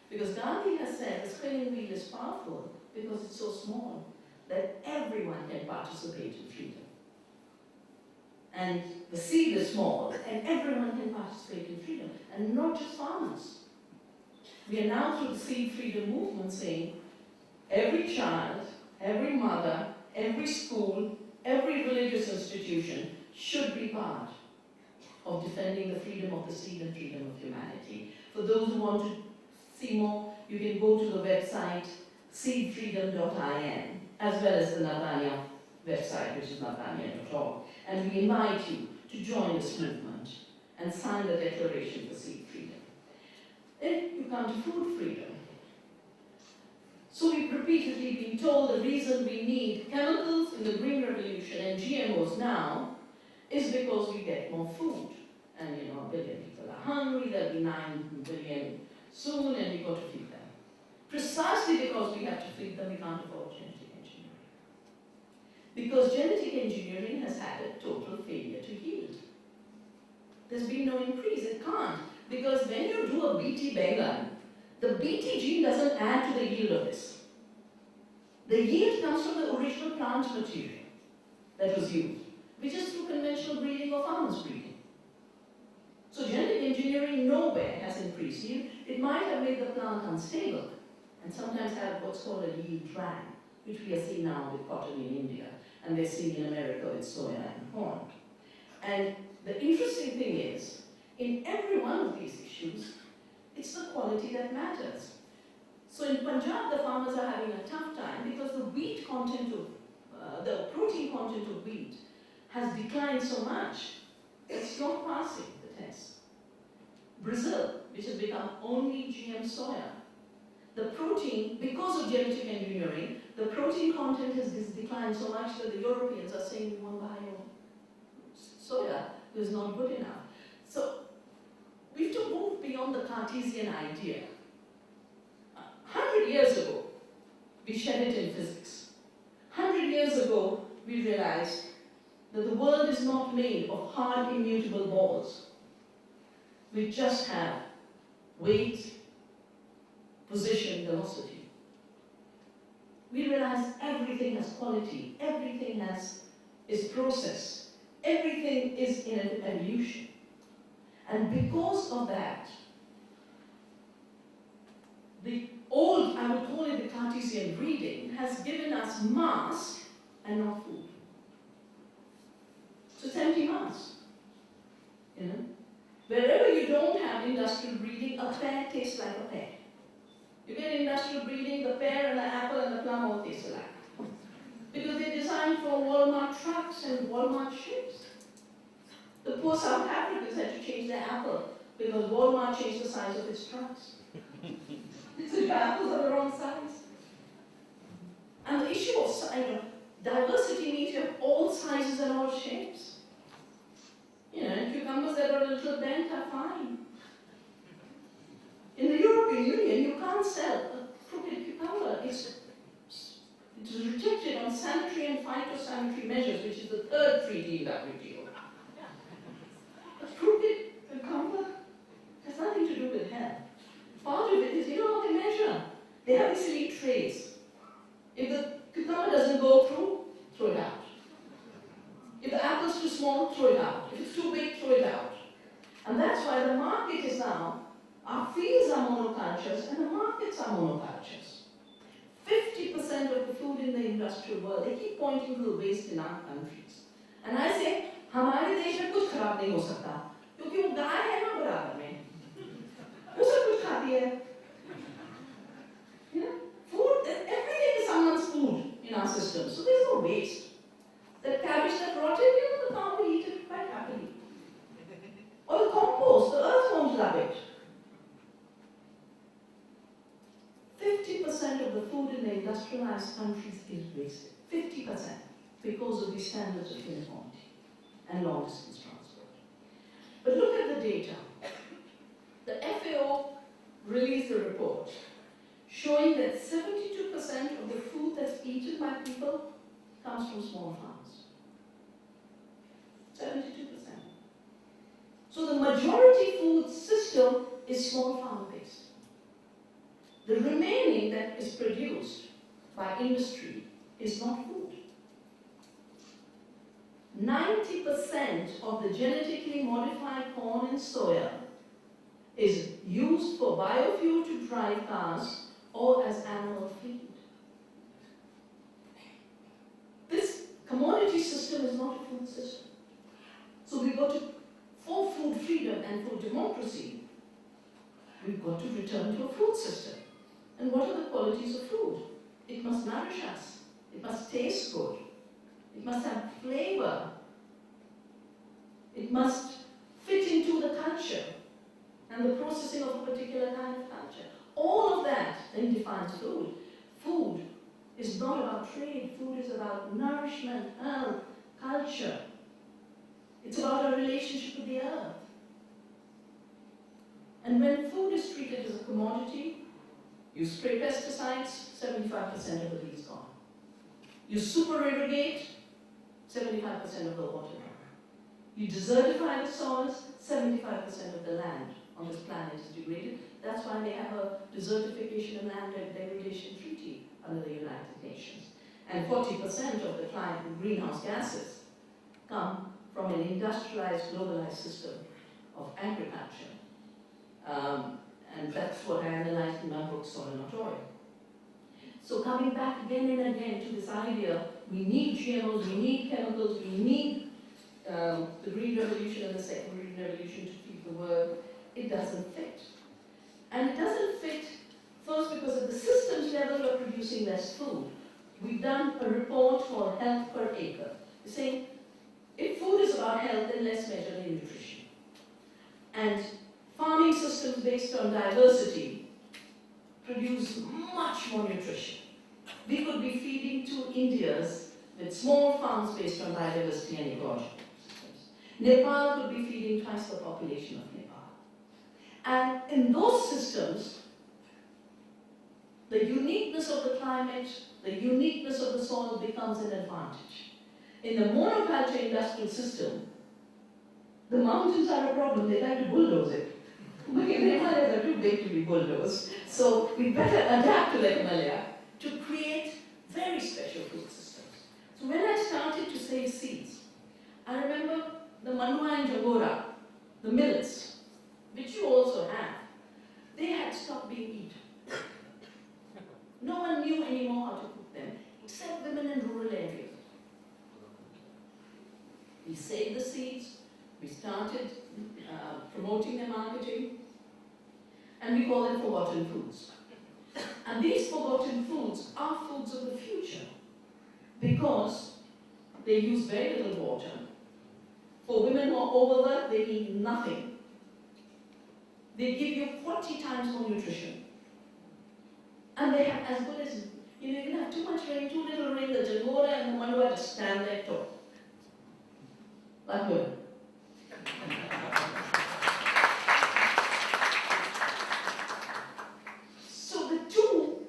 Because Gandhi has said the spinning wheel is powerful because it's so small that everyone can participate in freedom. And the seed is small and everyone can participate in freedom, and not just farmers. We are now through the seed freedom movement saying every child, every mother, every school, every religious institution should be part of defending the freedom of the seed and freedom of humanity. For those who want to see more, you can go to the website seedfreedom.in, as well as the Navdanya website, which is navdanya.org. And we invite you to join this movement and sign the Declaration for Seed Freedom. Then you come to food freedom. So we've repeatedly been told the reason we need chemicals in the Green Revolution and GMOs now is because we get more food. And you know, 1 billion people are hungry, there'll be 9 billion soon, and we've got to feed them. Precisely because we have to feed them, we can't afford genetic engineering. Because genetic engineering has had a total failure to yield. There's been no increase. It can't. Because when you do a BT Bengal, the BT gene doesn't add to the yield of this. The yield comes from the original plant material that was used, which is through conventional breeding or farmers breeding. So genetic engineering nowhere has increased yield. It might have made the plant unstable and sometimes have what's called a yield drag, which we are seeing now with cotton in India, and we're seeing in America with soya and corn. And the interesting thing is, in every one of these issues, it's the quality that matters. So in Punjab, the farmers are having a tough time because the wheat content of, the protein content of wheat has declined so much, it's not passing the test. Brazil, which has become only GM soya, the protein, because of genetic engineering, the protein content has declined so much that the Europeans are saying we won't buy your soya, because it's not good enough. So we have to move beyond the Cartesian idea. 100 years ago, we shed it in physics. 100 years ago, we realized that the world is not made of hard, immutable balls. We just have weight, position, velocity. We realize everything has quality, everything is process, everything is in an evolution. And because of that, the old, I would call it the Cartesian breeding, has given us mass and not food. So it's empty mass. You know? Wherever you don't have industrial breeding, a pear tastes like a pear. You get industrial breeding, the pear and the apple and the plum all taste alike. Because they're designed for Walmart trucks and Walmart ships. The poor South Africans had to change their apple because Walmart changed the size of its trucks. So your apples are the wrong size. And the issue of diversity means you have all sizes and all shapes. You know, cucumbers that are a little bent are fine. In the European Union, you can't sell a crooked cucumber. It's rejected on sanitary and phytosanitary measures, which is the third treaty in WTO. A crooked cucumber has nothing to do with health. Part of it is, you know how they measure? They have these elite trays. If the cucumber doesn't go through, throw it out. If the apple's too small, throw it out. If it's too big, throw it out. And that's why the market is now, our fields are monocultures and the markets are monocultures. 50% of the food in the industrial world, they keep pointing to the waste in our countries. And I say, हमारे देश में कुछ खराब नहीं हो सकता, क्योंकि वो गाय है ना बराबर में, वो सब कुछ खाती है. You know, food, everything is someone's food in our system, so there's no waste. That cabbage that rotted, you know, the cow will eat it quite happily. Or the compost, the earthworms love it. 50% of the food in the industrialized countries is wasted. 50%, because of the standards of uniformity and long distance transport. But look at the data. The FAO released a report showing that 72% of the food that's eaten by people comes from small farms. 72%. So the majority food system is small farm based. The remaining that is produced by industry is not food. 90% of the genetically modified corn and soya is used for biofuel to drive cars or as animal feed. This commodity system is not a food system. So we've got to, for food freedom and food democracy, we've got to return to a food system. And what are the qualities of food? It must nourish us. It must taste good. It must have flavor. It must fit into the culture and the processing of a particular kind of culture. All of that then defines food. Food is not about trade. Food is about nourishment, health, culture. It's about our relationship with the earth. And when food is treated as a commodity, you spray pesticides, 75% of the leaves gone. You super irrigate, 75% of the water gone. You desertify the soils, 75% of the land on this planet is degraded. That's why they have a desertification and land degradation treaty under the United Nations. And 40% of the greenhouse gases come from an industrialized, globalized system of agriculture. And that's what I analyzed in my book, Soil Not Oil. So coming back again and again to this idea, we need GMOs, we need chemicals, we need the Green Revolution and the Second Green Revolution to feed the world, it doesn't fit. And it doesn't fit first because at the systems level we're producing less food. We've done a report called Health Per Acre. We're saying if food is about health, then let's measure the nutrition. And farming systems based on diversity produce much more nutrition. We could be feeding 2 Indias with small farms based on biodiversity and ecological systems. Nepal could be feeding twice the population of Nepal. And in those systems, the uniqueness of the climate, the uniqueness of the soil becomes an advantage. In the monoculture industrial system, the mountains are a problem. They like to bulldoze it. But the Himalayas are too big to be bulldozed. So we better adapt to the Himalaya to create very special food systems. So when I started to save seeds, I remember the manua and jagora, the millets, which you also have, they had stopped being eaten. No one knew anymore how to cook them, except women in rural areas. We saved the seeds, we started promoting their marketing, and we call them forgotten foods. And these forgotten foods are foods of the future because they use very little water. For women who are overworked, they need nothing. They give you 40 times more nutrition. And they have as good as, you can have too much rain, too little rain, the jagora and the manua just stand there tall. Like women. So the 2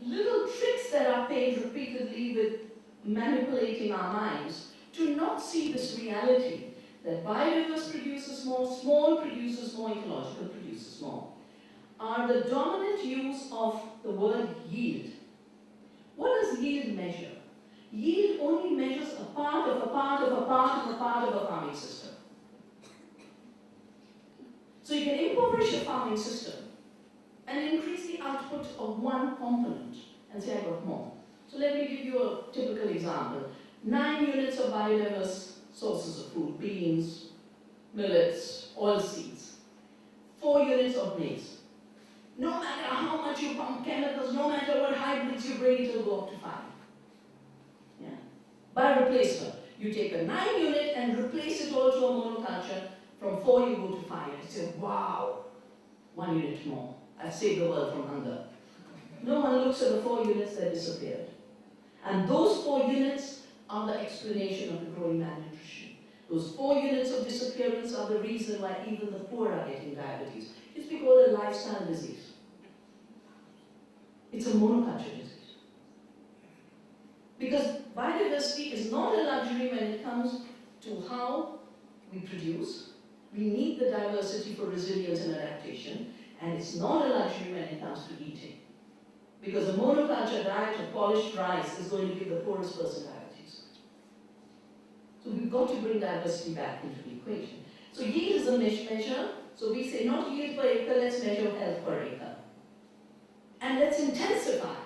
little tricks that are played repeatedly with manipulating our minds to not see this reality that biodiverse produces more, small produces more, ecological produces more, are the dominant use of the word yield. What does yield measure? Yield only measures a part of a part of a part of a part of a farming system. So you can impoverish a farming system and increase the output of one component and say I got more. So let me give you a typical example. 9 units of biodiverse sources of food, beans, millets, oilseeds. 4 units of maize. No matter how much you pump chemicals, no matter what hybrids you bring, it will go up to 5. Yeah. By replacement, you take a 9 unit and replace it all to a monoculture. From 4 you go to 5. You say, wow, 1 unit more. I've saved the world from hunger. No one looks at the 4 units that disappeared. And those 4 units are the explanation of the growing malnutrition. Those 4 units of disappearance are the reason why even the poor are getting diabetes. It's because of a lifestyle disease. It's a monoculture disease. Because biodiversity is not a luxury when it comes to how we produce. We need the diversity for resilience and adaptation. And it's not a luxury when it comes to eating. Because a monoculture diet of polished rice is going to give the poorest person diabetes. So we've got to bring diversity back into the equation. So yield is a measure. So we say not yield per acre, let's measure health per acre. And let's intensify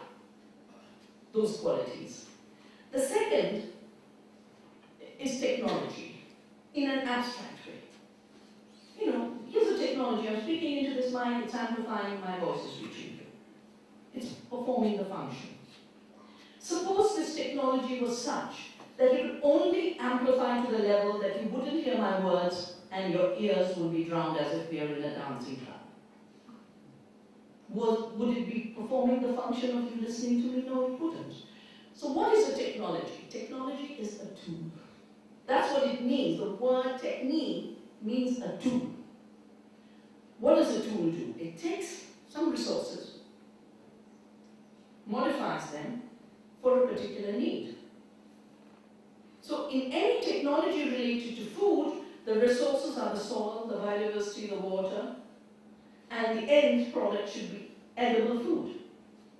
those qualities. The second is technology in an abstract way. Here's a technology. I'm speaking into this mic, it's amplifying, my voice is reaching you. It's performing the function. Suppose this technology was such that it would only amplify to the level that you wouldn't hear my words and your ears would be drowned as if we are in a dancing club. Would it be performing the function of you listening to me? No, it wouldn't. So what is a technology? Technology is a tool. That's what it means. The word technique means a tool. What does a tool do? It takes some resources, modifies them for a particular need. So in any technology related to food, the resources are the soil, the biodiversity, the water, and the end product should be edible food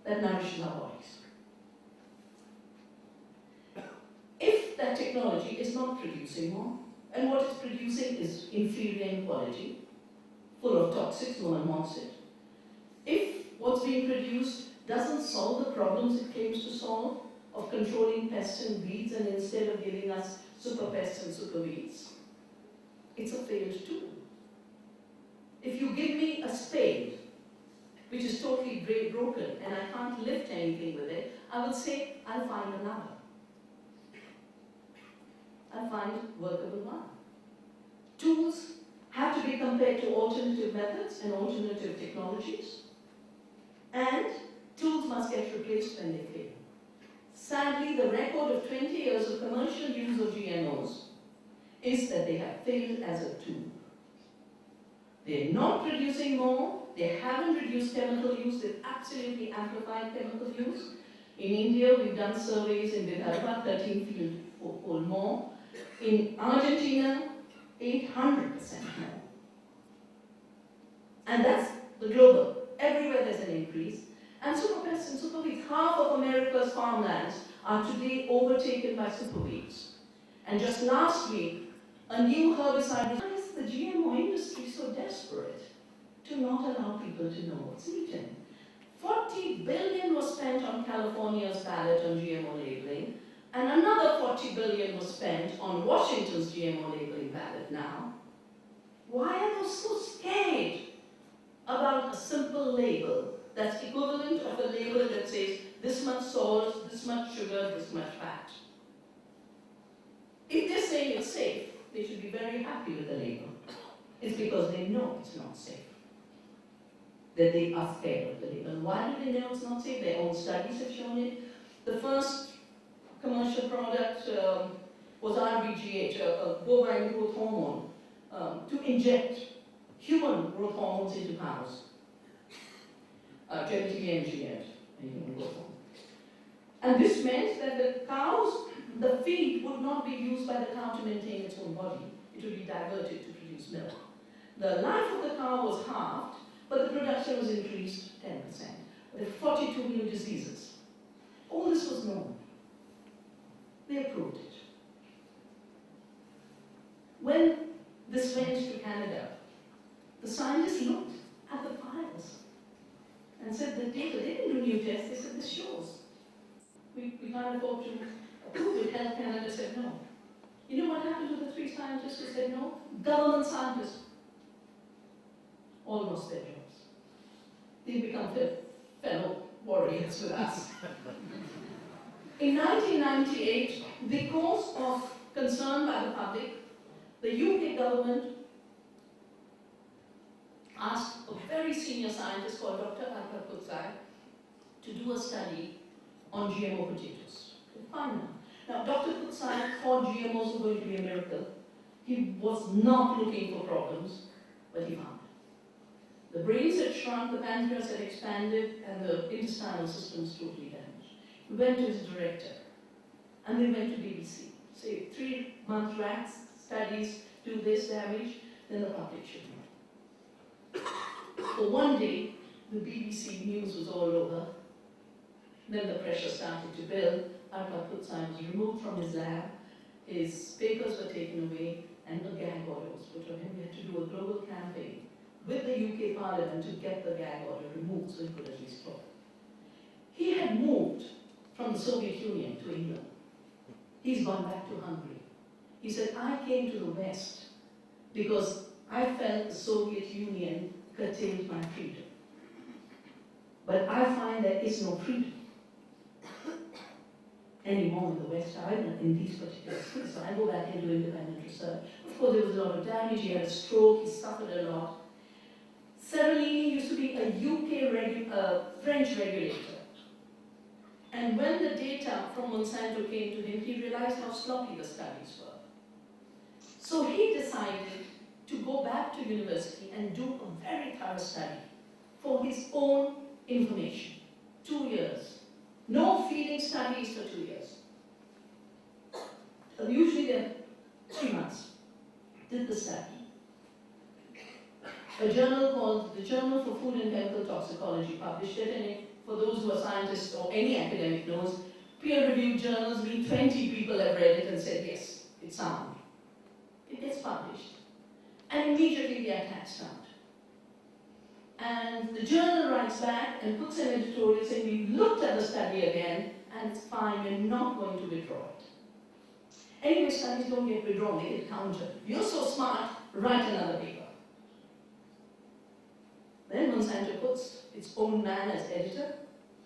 that nourishes our bodies. If that technology is not producing more, and what it's producing is inferior in quality, full of toxics, no one wants it. If what's being produced doesn't solve the problems it claims to solve, of controlling pests and weeds, and instead of giving us super pests and super weeds, it's a failed tool. If you give me a spade, which is totally broken, and I can't lift anything with it, I would say, I'll find another. I'll find a workable one. Tools have to be compared to alternative methods and alternative technologies, and tools must get replaced when they fail. Sadly, the record of 20 years of commercial use of GMOs is that they have failed as a tool. They're not producing more, they haven't reduced chemical use, they've absolutely amplified chemical use. In India, we've done surveys in Vidarbha, 13-fold more. In Argentina, 800% more. And that's the global. Everywhere there's an increase. And superpests and superweeds. Half of America's farmlands are today overtaken by superweeds. And just last week, a new herbicide. Why is the GMO industry so desperate to not allow people to know what's eaten? 40 billion was spent on California's ballot on GMO labeling, and another 40 billion was spent on Washington's GMO labeling ballot now. Why are they so scared about a simple label that's equivalent of a label that says this much salt, this much sugar, this much fat? If they're saying it's safe, they should be very happy with the label. It's because they know it's not safe that they are scared of the label. Why do they know it's not safe? Their own studies have shown it. The first commercial product was RBGH, a bovine growth hormone, to inject human growth hormones into cows. Genetically engineered human growth hormone. And this meant that the cows, the feed would not be used by the cow to maintain its own body. It would be diverted to produce milk. The life of the cow was halved, but the production was increased 10%. There were 42 new diseases. All this was known. They approved it. When this went to Canada, the scientists looked at the files and said the data, they didn't do new tests, they said this shows. We can't afford to approve it. Health Canada said no. You know what happened to the 3 scientists who said no? Government scientists. All lost their jobs. They've become fellow warriors with us. In 1998, because of concern by the public, the UK government asked a very senior scientist called Dr. Vandana to do a study on GMO potatoes. Fine now. Now, Dr. Kutsai thought GMOs were going to be a miracle. He was not looking for problems, but he found it. The brains had shrunk, the pancreas had expanded, and the intestinal system was totally damaged. We went to his director, and they went to BBC. Say, 3-month rats, studies, do this damage, then the public should know. So one day, the BBC news was all over. Then the pressure started to build. Arpa Kutsai was removed from his lab. His papers were taken away, and a gag order was put on him. We had to do a global campaign with the UK Parliament to get the gag order removed so he could at least talk. He had moved from the Soviet Union to England. He's gone back to Hungary. He said, I came to the West because I felt the Soviet Union curtailed my freedom. But I find there is no freedom anymore in the West either in these particular things. So I go back and do independent research. Of course, there was a lot of damage. He had a stroke. He suffered a lot. Seralini used to be a French regulator. And when the data from Monsanto came to him, he realized how sloppy the studies were. So he decided to go back to university and do a very thorough study for his own information. 2 years. No feeding studies for 2 years. Usually they're 3 months. Did the study. A journal called the Journal for Food and Chemical Toxicology published it, and for those who are scientists or any academic knows, peer-reviewed journals mean 20 people have read it and said, yes, it's sound. It gets published. And immediately the attacks start. And the journal writes back and puts an editorial saying, we looked at the study again, and it's fine, we're not going to withdraw it. Anyway, studies don't get withdrawn, they get countered. You're so smart, write another paper. Then Monsanto puts its own man as editor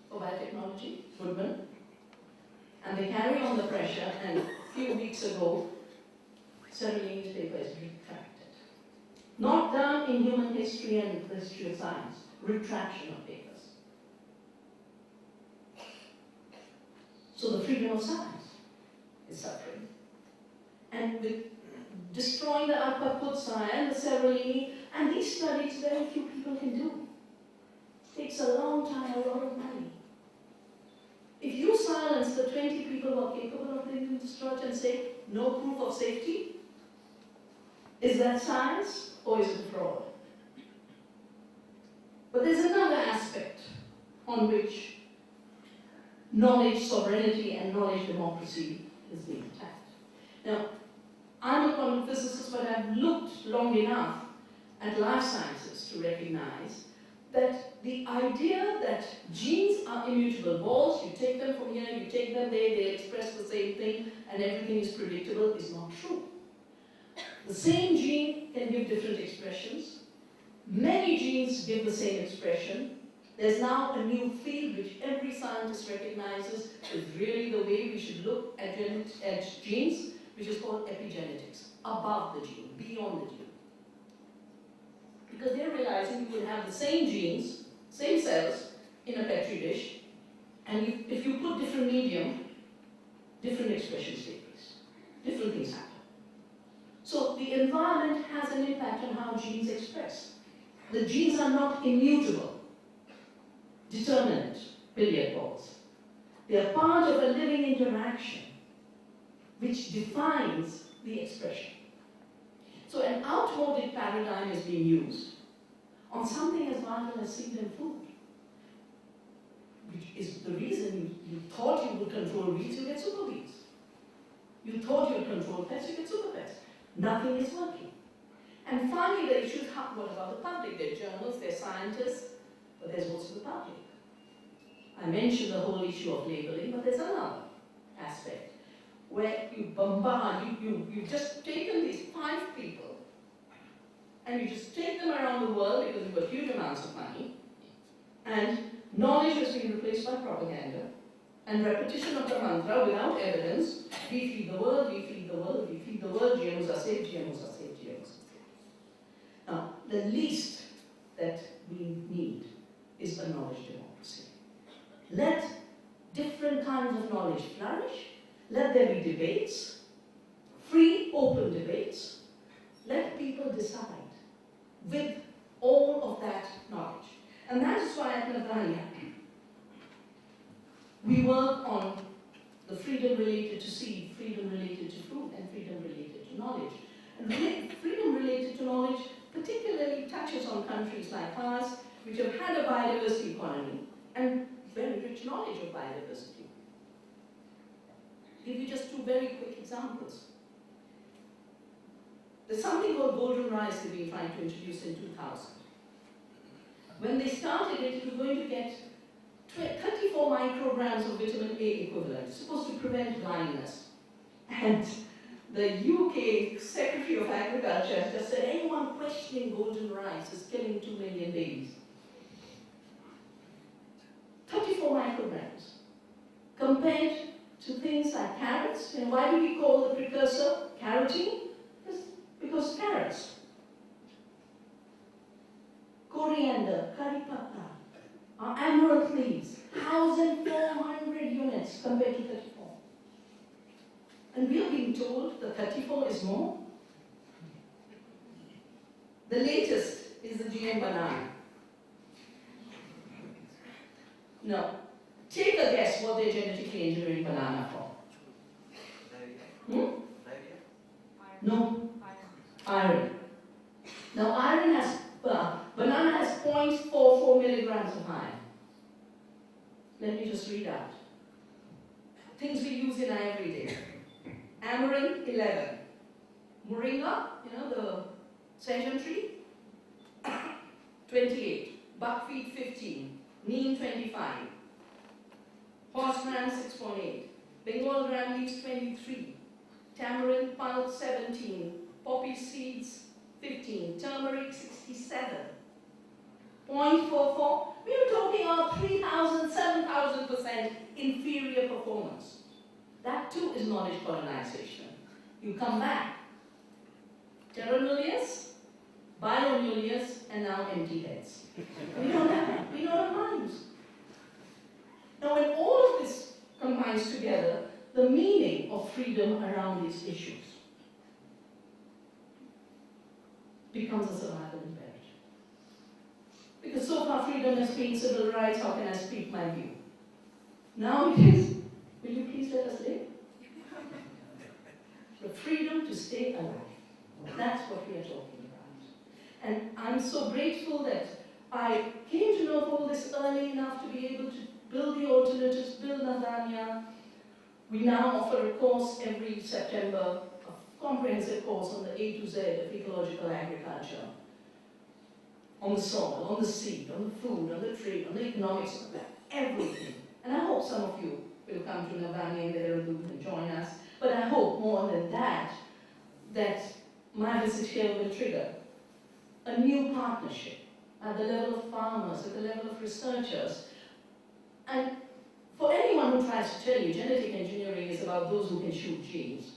for biotechnology, Goodman, and they carry on the pressure, and a few weeks ago, Cerulini's paper is retracted. Not done in human history and the history of science, retraction of papers. So the freedom of science is suffering. And with destroying the Alpha-Kutsa and the Cerulini, and these studies very few people can do. It takes a long time, a lot of money. If you silence the 20 people who are capable of being destroyed and say, no proof of safety, is that science or is it fraud? But there's another aspect on which knowledge sovereignty and knowledge democracy is being attacked. Now, I'm a quantum physicist, but I've looked long enough at life sciences to recognize that the idea that genes are immutable balls, you take them from here, you take them there, they express the same thing, and everything is predictable, is not true. The same gene can give different expressions. Many genes give the same expression. There's now a new field which every scientist recognizes is really the way we should look at genes, which is called epigenetics, above the gene, beyond the gene. Because they're realizing you will have the same genes, same cells, in a petri dish, and if you put different medium, different expressions take place, different things happen. So the environment has an impact on how genes express. The genes are not immutable, determinate billiard balls. They are part of a living interaction which defines the expression. So an outmoded paradigm is being used on something as vital as seed and food, which is the reason you thought you would control weeds, you get super weeds. You thought you would control pests, you get super pests. Nothing is working. And finally, the issue is what about the public? There are journals, there are scientists, but there's also the public. I mentioned the whole issue of labeling, but there's another aspect where you bombard, you've just taken these 5 people and you just take them around the world because you've got huge amounts of money, and knowledge has been replaced by propaganda and repetition of the mantra without evidence. We feed the world, we feed the world, we feed the world, GMOs are safe, GMOs are safe, GMOs are safe. Now, the least that we need is a knowledge democracy. Let different kinds of knowledge flourish. Let there be debates, free, open debates. Let people decide with all of that knowledge. And that is why at Navanya, we work on the freedom related to seed, freedom related to food, and freedom related to knowledge. And freedom related to knowledge particularly touches on countries like ours, which have had a biodiversity economy and very rich knowledge of biodiversity. I'll give you just 2 very quick examples. There's something called golden rice they've been trying to introduce in 2000. When they started it, it was going to get 34 micrograms of vitamin A equivalent, supposed to prevent blindness. And the UK Secretary of Agriculture has just said anyone questioning golden rice is killing 2 million babies. 34 micrograms. Compared to things like carrots, and why do we call the precursor carotene? Because carrots, coriander, curry pata, amaranth leaves, 1,400 units compared to 34. And we are being told that 34 is more. The latest is the GM banana. Now, take a guess what they're genetically engineering banana for. No? Iron. Now iron has, banana has 0.44 milligrams of iron. Let me just read out. Things we use in our everyday. Amaranth, 11. Moringa, the session tree, 28. Buckweed, 15. Neem, 25. Horsegram, 6.8. Bengal gram leaves, 23. Tamarind pulp, 17. Poppy seeds, 15. Turmeric, 67. 0.44. We are talking about 3,000, 7,000% inferior performance. That too is knowledge colonization. You come back. Terra nullius, bio nullius, and now empty heads. We don't have minds. Now when all of this combines together, the meaning of freedom around these issues becomes a survival imperative. Because so far freedom has been civil rights, how can I speak my view? Now it is, will you please let us live? The freedom to stay alive. That's what we are talking about. And I'm so grateful that I came to know all this early enough to be able to build the alternatives, build Nadanya. We now offer a course every September, a comprehensive course on the A to Z of ecological agriculture. On the soil, on the seed, on the food, on the trade, on the economics, of everything. And I hope some of you will come to Navani and Dehradun and join us. But I hope more than that, that my visit here will trigger a new partnership at the level of farmers, at the level of researchers. And for anyone who tries to tell you genetic engineering is about those who can shoot genes,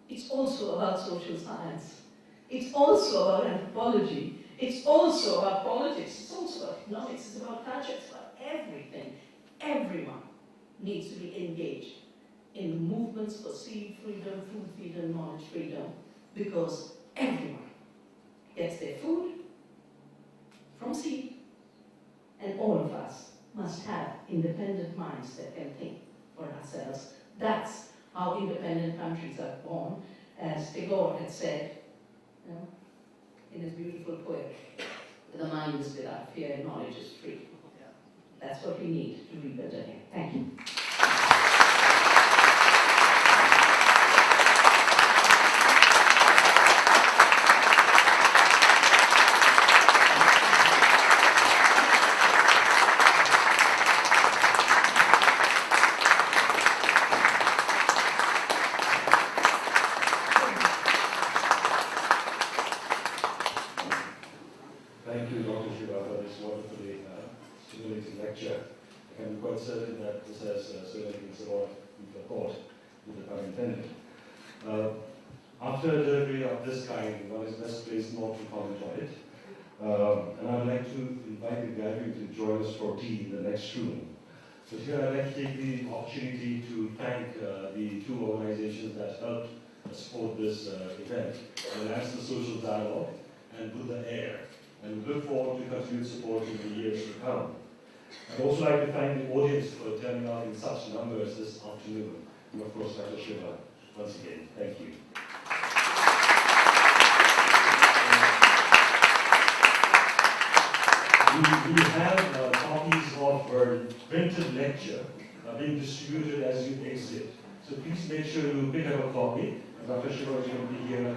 it's also about social science. It's also about anthropology. It's also about politics. It's also about economics. It's about culture. It's about everything. Everyone needs to be engaged in movements for seed freedom, food freedom, knowledge freedom, because everyone gets their food from seed, and all of us must have independent minds that can think for ourselves. That's how independent countries are born, as Tagore had said, in his beautiful poem, "The mind is without fear, knowledge is free." That's what we need to rebuild again. Thank you. Thank you, Dr. Shiva, for this wonderfully stimulating lecture. I can be quite certain that this has certainly been a lot of thought, with the pun intended. After a delivery of this kind, one is best placed not to comment on it. And I would like to invite the gathering to join us for tea in the next room. But here I'd like to take the opportunity to thank the two organizations that helped support this event, enhance the social dialogue, and Buddha Air. And we look forward to continued support in the years to come. I'd also like to thank the audience for turning out in such numbers this afternoon. And of course, Dr. Shiva, once again, thank you. We have copies of our printed lecture being distributed as you exit. So please make sure you pick up a copy. Dr. Shiva is going to be here